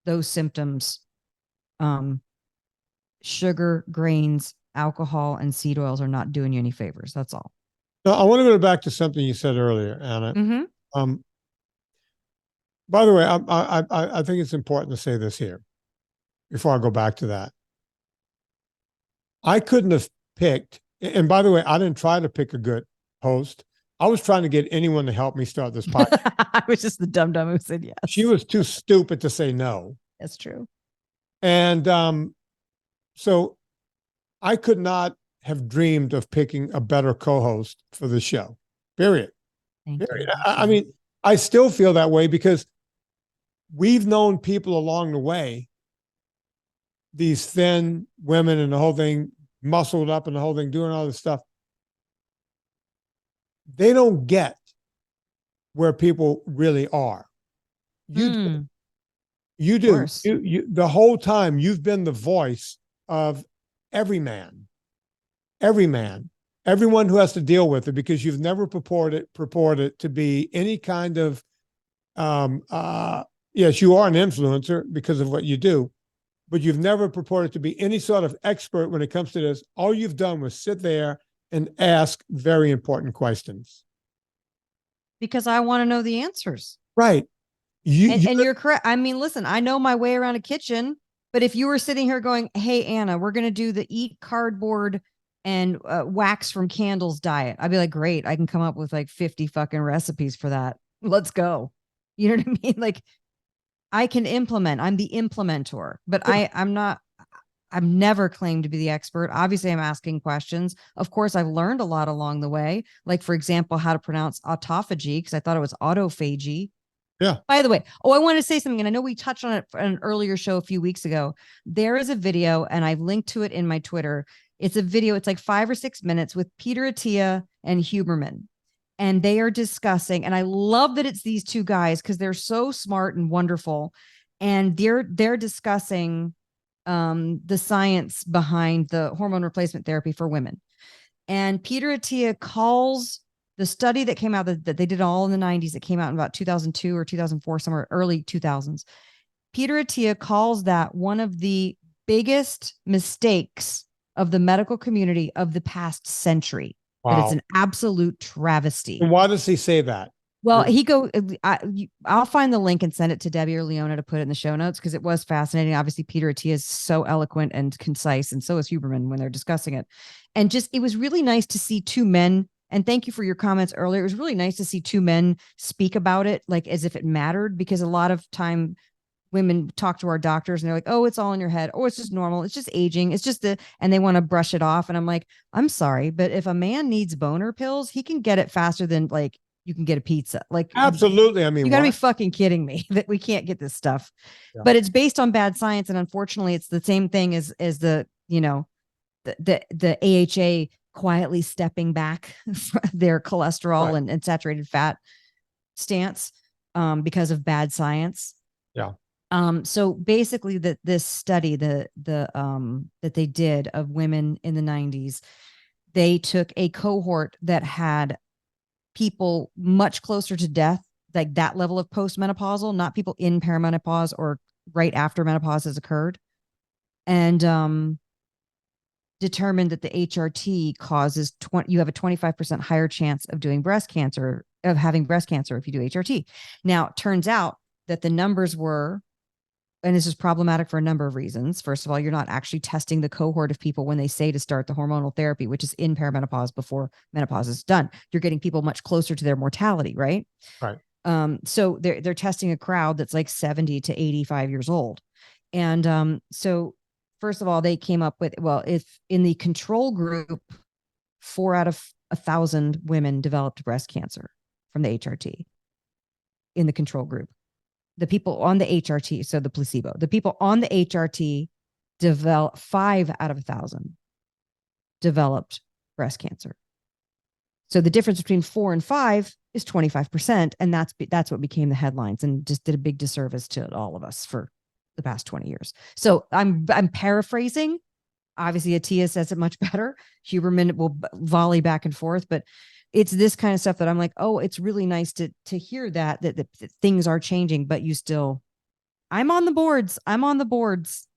those symptoms, sugar, grains, alcohol, and seed oils are not doing you any favors. That's all. No, I want to go back to something you said earlier, Anna. Mm-hmm. By the way, I think it's important to say this here before I go back to that. I couldn't have picked, and by the way, I didn't try to pick a good host. I was trying to get anyone to help me start this podcast. I was just the dumb who said yes. She was too stupid to say no. That's true. And so I could not have dreamed of picking a better co-host for the show. Period. Period. I mean, I still feel that way because we've known people along the way, these thin women and the whole thing, muscled up and the whole thing, doing all this stuff. They don't get where people really are. You do. You do. You the whole time you've been the voice of every man, everyone who has to deal with it, because you've never purported to be any kind of, yes, you are an influencer because of what you do, but you've never purported to be any sort of expert when it comes to this. All you've done was sit there and ask very important questions. Because I want to know the answers. Right. And you're correct. I mean, listen, I know my way around a kitchen, but if you were sitting here going, hey, Anna, we're going to do the eat cardboard and wax from candles diet, I'd be like, great. I can come up with like 50 fucking recipes for that. Let's go. You know what I mean? Like I can implement. I'm the implementor, but I've never claimed to be the expert. Obviously, I'm asking questions. Of course, I've learned a lot along the way. Like, for example, how to pronounce autophagy, because I thought it was autophagy. Yeah. By the way, I want to say something, and I know we touched on it in an earlier show a few weeks ago. There is a video, and I've linked to it in my Twitter. It's a video. It's like 5 or 6 minutes with Peter Attia and Huberman. And they are discussing, and I love that it's these two guys because they're so smart and wonderful. And they're discussing the science behind the hormone replacement therapy for women. And Peter Attia calls the study that came out that they did all in the 90s, it came out in about 2002 or 2004, somewhere early 2000s. Peter Attia calls that one of the biggest mistakes of the medical community of the past century. Wow. But it's an absolute travesty. And why does he say that? Well, I'll find the link and send it to Debbie or Leona to put it in the show notes because it was fascinating. Obviously, Peter Attia is so eloquent and concise, and so is Huberman when they're discussing it. And it was really nice to see two men. And thank you for your comments earlier. It was really nice to see two men speak about it, like as if it mattered, because a lot of time women talk to our doctors and they're like, oh, it's all in your head. Oh, it's just normal. It's just aging. It's just and they want to brush it off. And I'm like, I'm sorry, but if a man needs boner pills, he can get it faster than like you can get a pizza. Like absolutely. I mean, you gotta be fucking kidding me that we can't get this stuff, but it's based on bad science. And unfortunately it's the same thing as the AHA quietly stepping back their cholesterol and saturated fat stance because of bad science. Yeah. So basically this study, that they did of women in the 90s, they took a cohort that had people much closer to death like that level of postmenopausal, not people in perimenopause or right after menopause has occurred. And determined that the HRT causes you have a 25% higher chance of having breast cancer if you do HRT. Now, it turns out that the numbers were, and this is problematic for a number of reasons. First of all, you're not actually testing the cohort of people when they say to start the hormonal therapy, which is in perimenopause before menopause is done. You're getting people much closer to their mortality, right? Right. So they're testing a crowd that's like 70 to 85 years old. And so first of all, they came up with, well, if in the control group, 4 out of 1,000 women developed breast cancer from the HRT in the control group. The people on the HRT, so the placebo, the people on the HRT 5 out of 1,000 developed breast cancer. So the difference between 4 and 5 is 25%. And that's what became the headlines and just did a big disservice to all of us for the past 20 years. So I'm paraphrasing. Obviously, Atia says it much better. Huberman will volley back and forth, but it's this kind of stuff that I'm like, oh, it's really nice to hear that things are changing, but you still, I'm on the boards.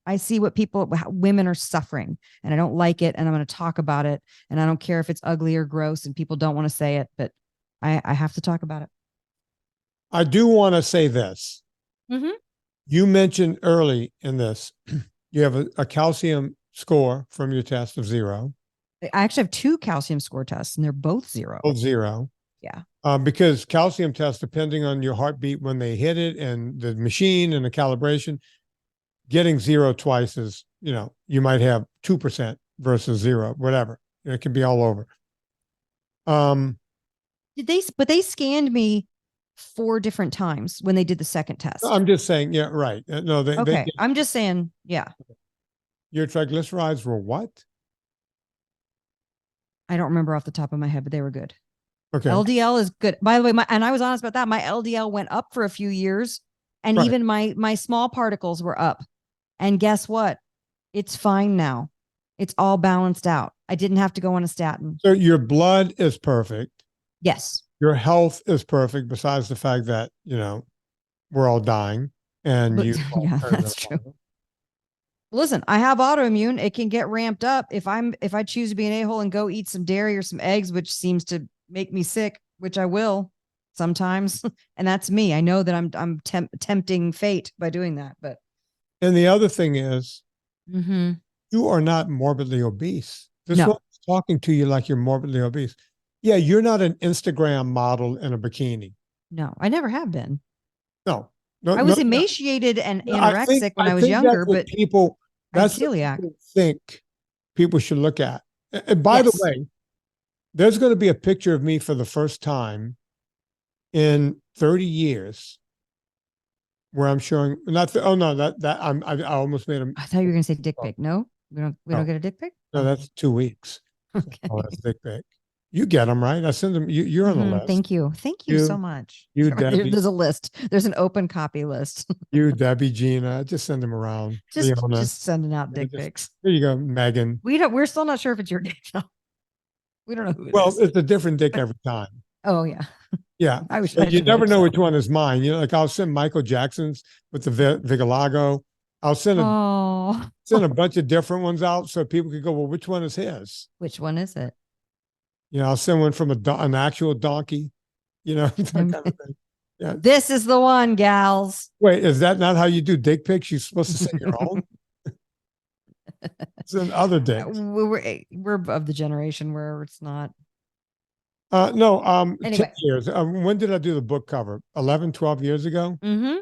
I see what women are suffering, and I don't like it, and I'm going to talk about it, and I don't care if it's ugly or gross and people don't want to say it, but I have to talk about it. I do want to say this. Mm-hmm. You mentioned early in this, you have a calcium score from your test of 0. I actually have 2 calcium score tests, and they're both 0. Both 0. Yeah. Because calcium tests, depending on your heartbeat when they hit it and the machine and the calibration, getting 0 twice is, you might have 2% versus 0, whatever. It can be all over. But they scanned me 4 different times when they did the second test. I'm just saying, yeah, right. No, okay. I'm just saying, yeah. Your triglycerides were what? I don't remember off the top of my head, but they were good. Okay. LDL is good. By the way, and I was honest about that. My LDL went up for a few years, and Right. even my small particles were up. And guess what? It's fine now. It's all balanced out. I didn't have to go on a statin. So your blood is perfect. Yes. Your health is perfect, besides the fact that, we're all dying. And yeah, that's true. Listen, I have autoimmune. It can get ramped up if I choose to be an a-hole and go eat some dairy or some eggs, which seems to make me sick, which I will sometimes. And that's me. I know that I'm tempting fate by doing that. But and the other thing is, mm-hmm. you are not morbidly obese. This No. one's talking to you like you're morbidly obese. Yeah, you're not an Instagram model in a bikini. No, I never have been. No. I was emaciated and anorexic when I was younger, but that's what people think people should look at. And by the way, there's going to be a picture of me for the first time in 30 years where I'm showing I almost made a. I thought you were going to say dick pic. No, we don't get a dick pic. No, that's 2 weeks. Okay. Oh, that's dick pic. You get them, right? I send them. You're on the list. Thank you so much. Debbie. There's a list. There's an open copy list. You, Debbie, Gina, just send them around. Just sending out dick pics. There you go, Megan. We're still not sure if it's your dick. We don't know who it is. Well, it's a different dick every time. Oh yeah. Yeah. You never know which one is mine. Like I'll send Michael Jackson's with the Vigalago. I'll send a bunch of different ones out so people could go, well, which one is his? Which one is it? I'll send one from an actual donkey, that kind of thing. Yeah. This is the one, gals. Wait, is that not how you do dick pics? You're supposed to send your own? Send other dicks. We're of the generation where it's not. No, anyway. 10 years. When did I do the book cover? 11, 12 years ago? Mm-hmm.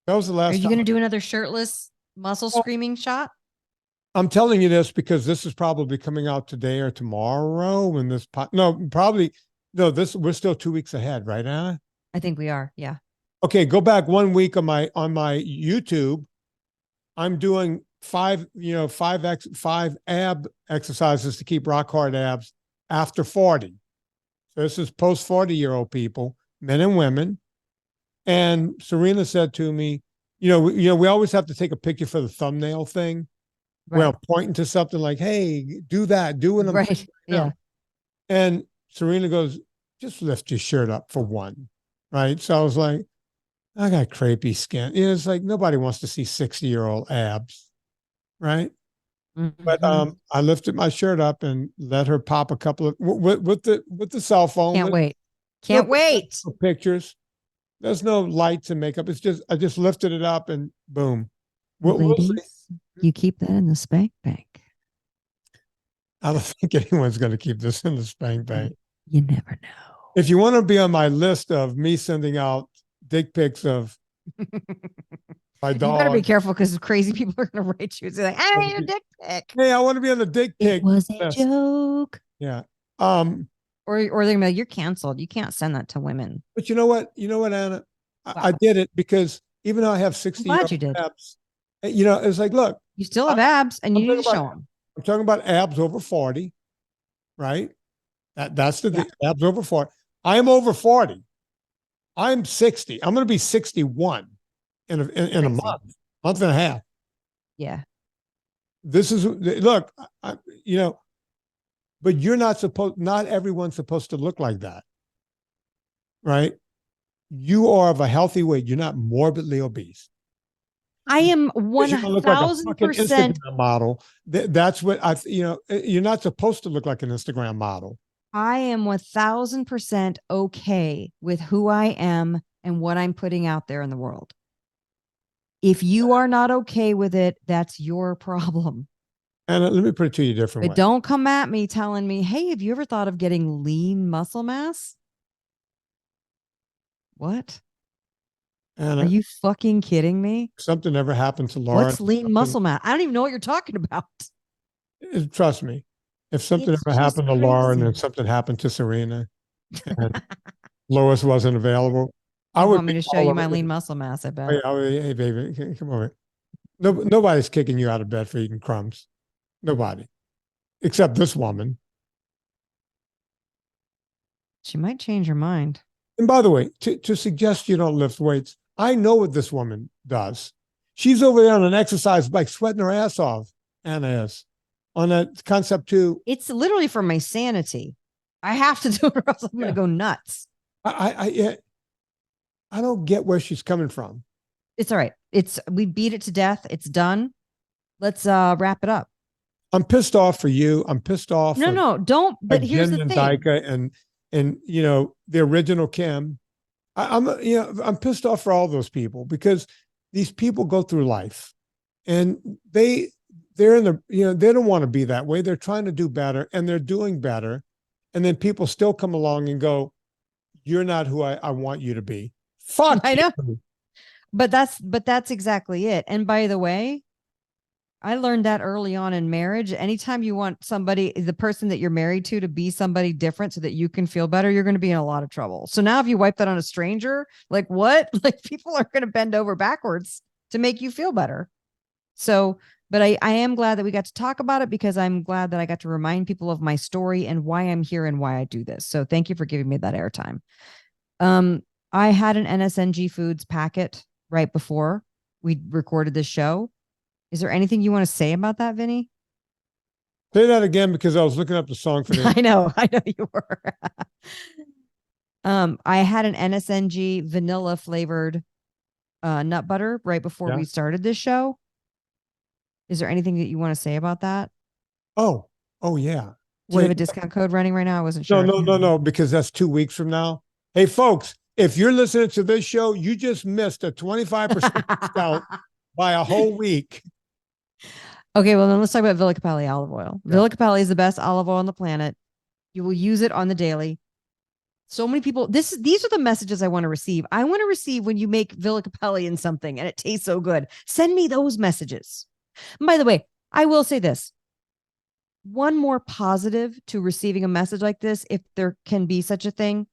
That was the last time. Are you going to do another shirtless muscle screaming shot? I'm telling you this because this is probably coming out today or tomorrow when this we're still 2 weeks ahead, right, Anna? I think we are. Yeah. Okay. Go back 1 week on my YouTube. I'm doing 5 ab exercises to keep rock hard abs after 40. So this is post 40-year-old people, men and women. And Serena said to me, we always have to take a picture for the thumbnail thing. Right. Well, pointing to something like, hey, do that, do it. Right. Yeah. And Serena goes, just lift your shirt up for one. right? So I was like, I got crepey skin. It's like nobody wants to see 60-year-old abs, right? But Mhm. I lifted my shirt up and let her pop a couple of with the cell phone. Can't wait. No Can't wait. pictures. There's no lights and makeup. It's just I just lifted it up and boom. We'll see. Ladies, you keep that in the spank bank. I don't think anyone's going to keep this in the spank bank. You never know. If you want to be on my list of me sending out dick pics of my You better be dog, careful because crazy people are going to write you and say, like, I need a dick pic. hey, I want to be on the dick pic. It was a list. joke. Yeah. Or they're gonna be like, you're canceled. You can't send that to women. But you know what? You know what, Anna? I Wow. did it because even though I have I'm 60 glad you did. abs, it's like, look, You still have abs and you need to show them. I'm talking about abs over 40, right? That's the Yeah. abs over 40. I'm over 40. I'm 60. I'm going to be 61 in a month and a half. Yeah. This is look, but not everyone's supposed to look like that, right? You are of a healthy weight. You're not morbidly obese. I am You don't look like a fucking 1000%. Instagram model. That's what you're not supposed to look like an Instagram model. I am 1000% okay with who I am and what I'm putting out there in the world. If you are not okay with it, that's your problem. And let me put it to you a different way. But don't come at me telling me, hey, have you ever thought of getting lean muscle mass? What? And Are you fucking kidding me? something ever happened to Laura. What's lean muscle mass? I don't even know what you're talking about. Trust me, if something It's ever just happened to Laura and then crazy. something happened to Serena and Lois wasn't available, I You would want me be to show all you over my the- lean muscle mass, I Oh, bet. yeah, hey, baby, come over. No, nobody's kicking you out of bed for eating crumbs. Nobody, except this woman. She might change her mind. And by the way, to suggest you don't lift weights, I know what this woman does. She's over there on an exercise bike, sweating her ass off. Anna is on a concept two. It's literally for my sanity. I have to do it or else I'm going to go nuts. I don't get where she's coming from. It's all right. We beat it to death. It's done. Let's wrap it up. I'm pissed off for you. I'm pissed off. No, don't. But here's Jen the and thing. Dyka and the original Kim. I'm pissed off for all those people because these people go through life and they're in the they don't want to be that way. They're trying to do better and they're doing better, and then people still come along and go, "You're not who I want you to be." Fuck. I know. You. But that's exactly it. And by the way, I learned that early on in marriage. Anytime you want the person that you're married to be somebody different so that you can feel better, you're going to be in a lot of trouble. So now if you wipe that on a stranger, like what? Like people are going to bend over backwards to make you feel better. So, but I am glad that we got to talk about it because I'm glad that I got to remind people of my story and why I'm here and why I do this. So thank you for giving me that airtime. I had an NSNG Foods packet right before we recorded this show. Is there anything you want to say about that, Vinny? Say that again because I was looking up the song for this. I know you were. I had an NSNG vanilla flavored nut butter right before we started this show. Is there anything that you want to say about that? Oh yeah. Do you have a discount code running right now? I wasn't sure. No, because that's 2 weeks from now. Hey, folks, if you're listening to this show, you just missed a 25% discount by a whole week. Okay, well, then let's talk about Villa Capelli olive oil. Yeah. Villa Capelli is the best olive oil on the planet. You will use it on the daily. So many people, these are the messages I want to receive. I want to receive when you make Villa Capelli in something and it tastes so good. Send me those messages. And by the way, I will say this. One more positive to receiving a message like this, if there can be such a thing,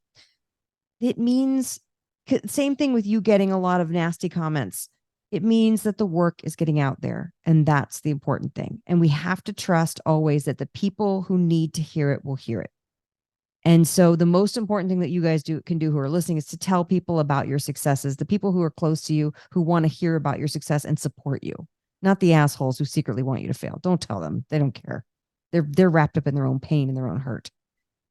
it means, same thing with you getting a lot of nasty comments. It means that the work is getting out there. And that's the important thing. And we have to trust always that the people who need to hear it will hear it. And so the most important thing that you guys can do who are listening is to tell people about your successes, the people who are close to you, who want to hear about your success and support you, not the assholes who secretly want you to fail. Don't tell them. They don't care. They're wrapped up in their own pain and their own hurt.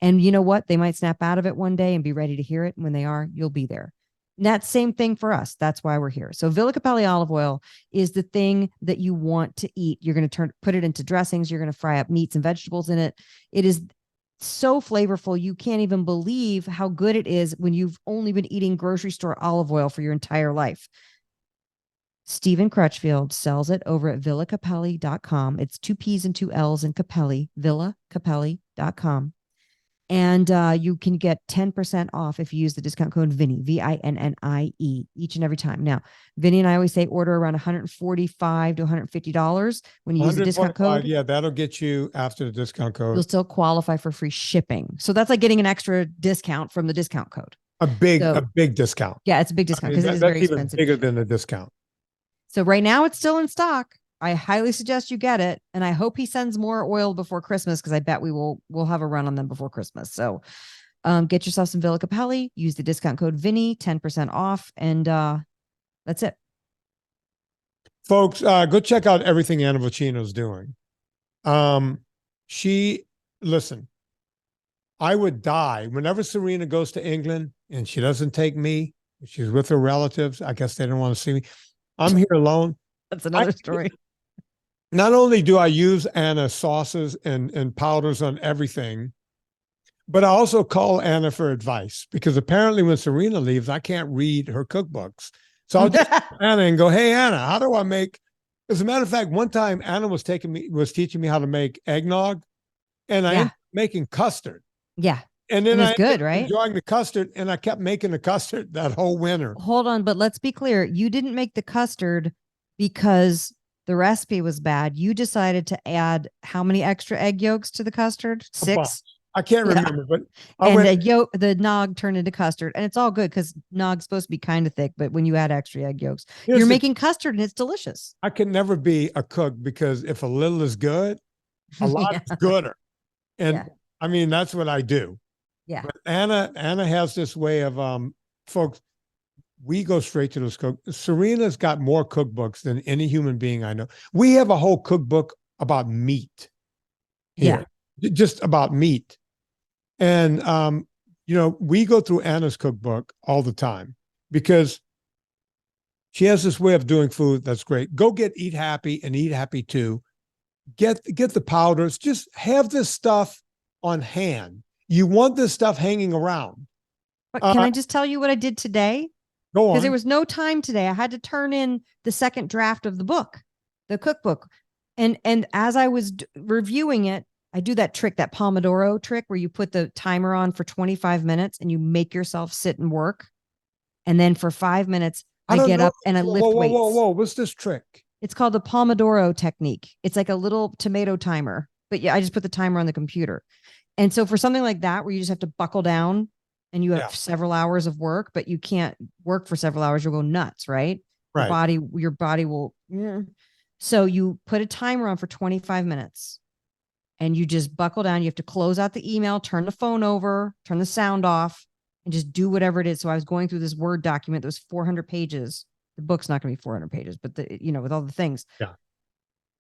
And you know what? They might snap out of it one day and be ready to hear it. And when they are, you'll be there. That same thing for us. That's why we're here. So Villa Capelli olive oil is the thing that you want to eat. You're going to put it into dressings. You're going to fry up meats and vegetables in it. It is so flavorful. You can't even believe how good it is when you've only been eating grocery store olive oil for your entire life. Stephen Crutchfield sells it over at villacapelli.com. It's 2 P's and 2 L's in Capelli, villacapelli.com. And you can get 10% off if you use the discount code Vinnie, VINNIE, each and every time. Now, Vinnie and I always say order around $145 to $150 when you use the discount code. Yeah, that'll get you after the discount code. You'll still qualify for free shipping. So that's like getting an extra discount from the discount code. A big discount. Yeah, it's a big discount because it is very expensive. Bigger than the discount. So right now it's still in stock. I highly suggest you get it. And I hope he sends more oil before Christmas because I bet we'll have a run on them before Christmas. So get yourself some Villa Capelli, use the discount code Vinnie, 10% off. And that's it. Folks, go check out everything Anna Vocino's doing. Listen, I would die whenever Serena goes to England and she doesn't take me. She's with her relatives. I guess they don't want to see me. I'm here alone. That's another story. Not only do I use Anna's sauces and powders on everything, but I also call Anna for advice because apparently when Serena leaves, I can't read her cookbooks. So I'll just call Anna and go, hey, Anna, how do I make? As a matter of fact, one time Anna was teaching me how to make eggnog, and I ended up making custard. Yeah. And then it's good, right? Enjoying the custard, and I kept making the custard that whole winter. Hold on, but let's be clear. You didn't make the custard because the recipe was bad. You decided to add how many extra egg yolks to the custard? 6? I can't remember, but the nog turned into custard, and it's all good because nog's supposed to be kind of thick, but when you add extra egg yolks, you're making custard and it's delicious. I can never be a cook because if a little is good, a lot is gooder. And I mean, that's what I do. Yeah. But Anna has this way of, folks, we go straight to those cookbooks. Serena's got more cookbooks than any human being I know. We have a whole cookbook about meat. Here. Yeah. Just about meat. And, we go through Anna's cookbook all the time because she has this way of doing food that's great. Go get Eat Happy and Eat Happy Too. Get the powders. Just have this stuff on hand. You want this stuff hanging around. But can I just tell you what I did today? Go on. Because there was no time today. I had to turn in the second draft of the book, the cookbook. And as I was reviewing it, I do that trick, that Pomodoro trick where you put the timer on for 25 minutes and you make yourself sit and work. And then for 5 minutes, I get up and I lift weights. Whoa. What's this trick? It's called the Pomodoro technique. It's like a little tomato timer, but I just put the timer on the computer. And so for something like that, where you just have to buckle down and you have several hours of work, but you can't work for several hours, you'll go nuts, right? Right. Your body will. So you put a timer on for 25 minutes and you just buckle down. You have to close out the email, turn the phone over, turn the sound off, and just do whatever it is. So I was going through this Word document that was 400 pages. The book's not going to be 400 pages, but with all the things. Yeah.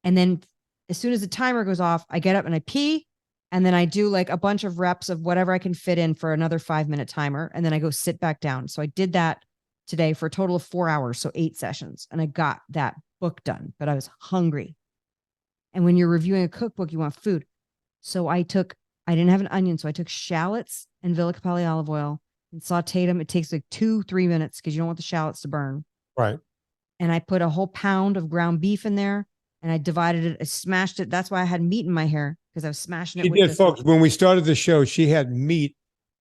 And then as soon as the timer goes off, I get up and I pee. And then I do like a bunch of reps of whatever I can fit in for another 5-minute timer. And then I go sit back down. So I did that today for a total of 4 hours. So 8 sessions. And I got that book done, but I was hungry. And when you're reviewing a cookbook, you want food. So I didn't have an onion. So I took shallots and Villa Capelli olive oil and sauteed them. It takes like 2-3 minutes because you don't want the shallots to burn. Right. And I put a whole pound of ground beef in there and I divided it. I smashed it. That's why I had meat in my hair. Because I was smashing it. She did, folks. When we started the show, she had meat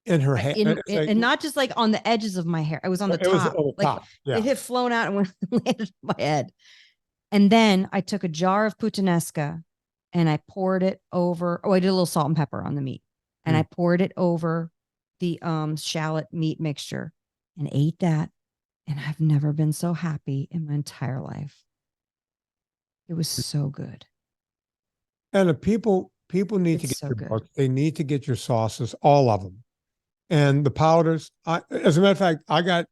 in her hair, and not just like on the edges of my hair. It was on the top. Was on the top. It had flown out and landed on my head. And then I took a jar of puttanesca and I poured it over. I did a little salt and pepper on the meat, and I poured it over the shallot meat mixture and ate that. And I've never been so happy in my entire life. It was so good. And the people need to get your books. They need to get your sauces, all of them. And the powders. As a matter of fact, I got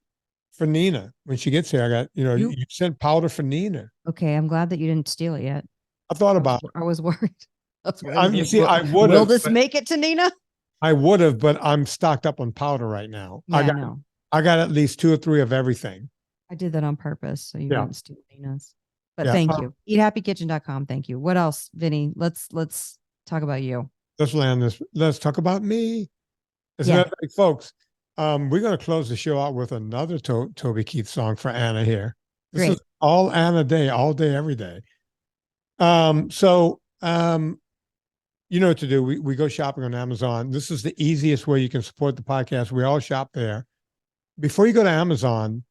for Nina when she gets here. I got, you sent powder for Nina. Okay, I'm glad that you didn't steal it yet. I thought about it. I was worried. You see, I would have. Will this make it to Nina? I would have, but I'm stocked up on powder right now. Yeah, I know. I got at least 2 or 3 of everything. I did that on purpose so you Yeah. wouldn't steal Nina's. But Yeah. thank you. Eathappykitchen.com. Thank you. What else, Vinny? Let's talk about you. Let's land this. Let's talk about me. As a Yeah. matter of fact, folks, we're going to close the show out with another Toby Keith song for Anna here. This Great. is all Anna day, all day, every day. You know what to do. We go shopping on Amazon. This is the easiest way you can support the podcast. We all shop there. Before you go to Amazon,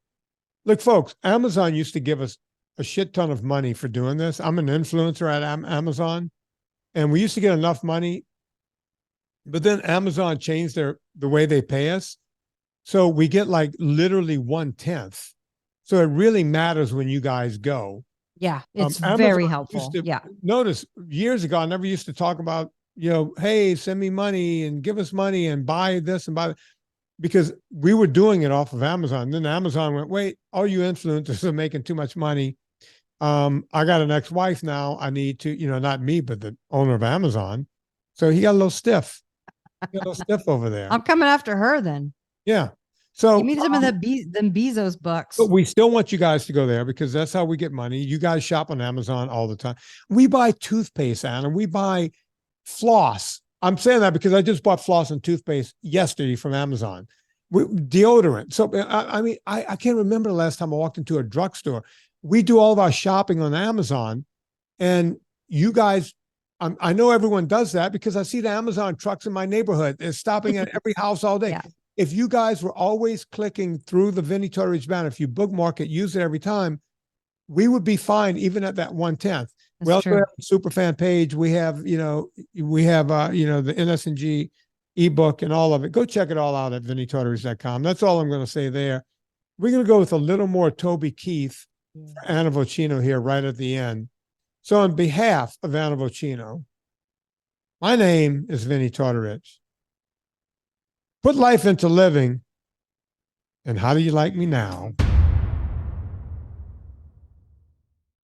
look, folks, Amazon used to give us a shit ton of money for doing this. I'm an influencer at Amazon, and we used to get enough money, but then Amazon changed the way they pay us. So we get like literally 1/10. So it really matters when you guys go. Yeah, it's Amazon very helpful. used to- Yeah. Notice years ago, I never used to talk about, hey, send me money and give us money and buy this and buy that, because we were doing it off of Amazon. Then Amazon went, wait, all you influencers are making too much money. I got an ex-wife now. I need to, not me, but the owner of Amazon. So he got a little stiff. He got a little stiff over there. I'm coming after her then. Yeah. So give me some of them Bezos bucks. but we still want you guys to go there because that's how we get money. You guys shop on Amazon all the time. We buy toothpaste, Anna. We buy floss. I'm saying that because I just bought floss and toothpaste yesterday from Amazon. Deodorant. So, I can't remember the last time I walked into a drugstore. We do all of our shopping on Amazon. And you guys, I know everyone does that because I see the Amazon trucks in my neighborhood. They're stopping at every house all day. Yeah. If you guys were always clicking through the Vinnie Torridge banner, if you bookmark it, use it every time, we would be fine even at that 1/10. We also have a super fan page. We have, the NSNG ebook and all of it. Go check it all out at vinnietorridge.com. That's all I'm going to say there. We're going to go with a little more Toby Keith for Anna Vocino here right at the end. So on behalf of Anna Vocino, my name is Vinnie Torridge. Put life into living. And how do you like me now?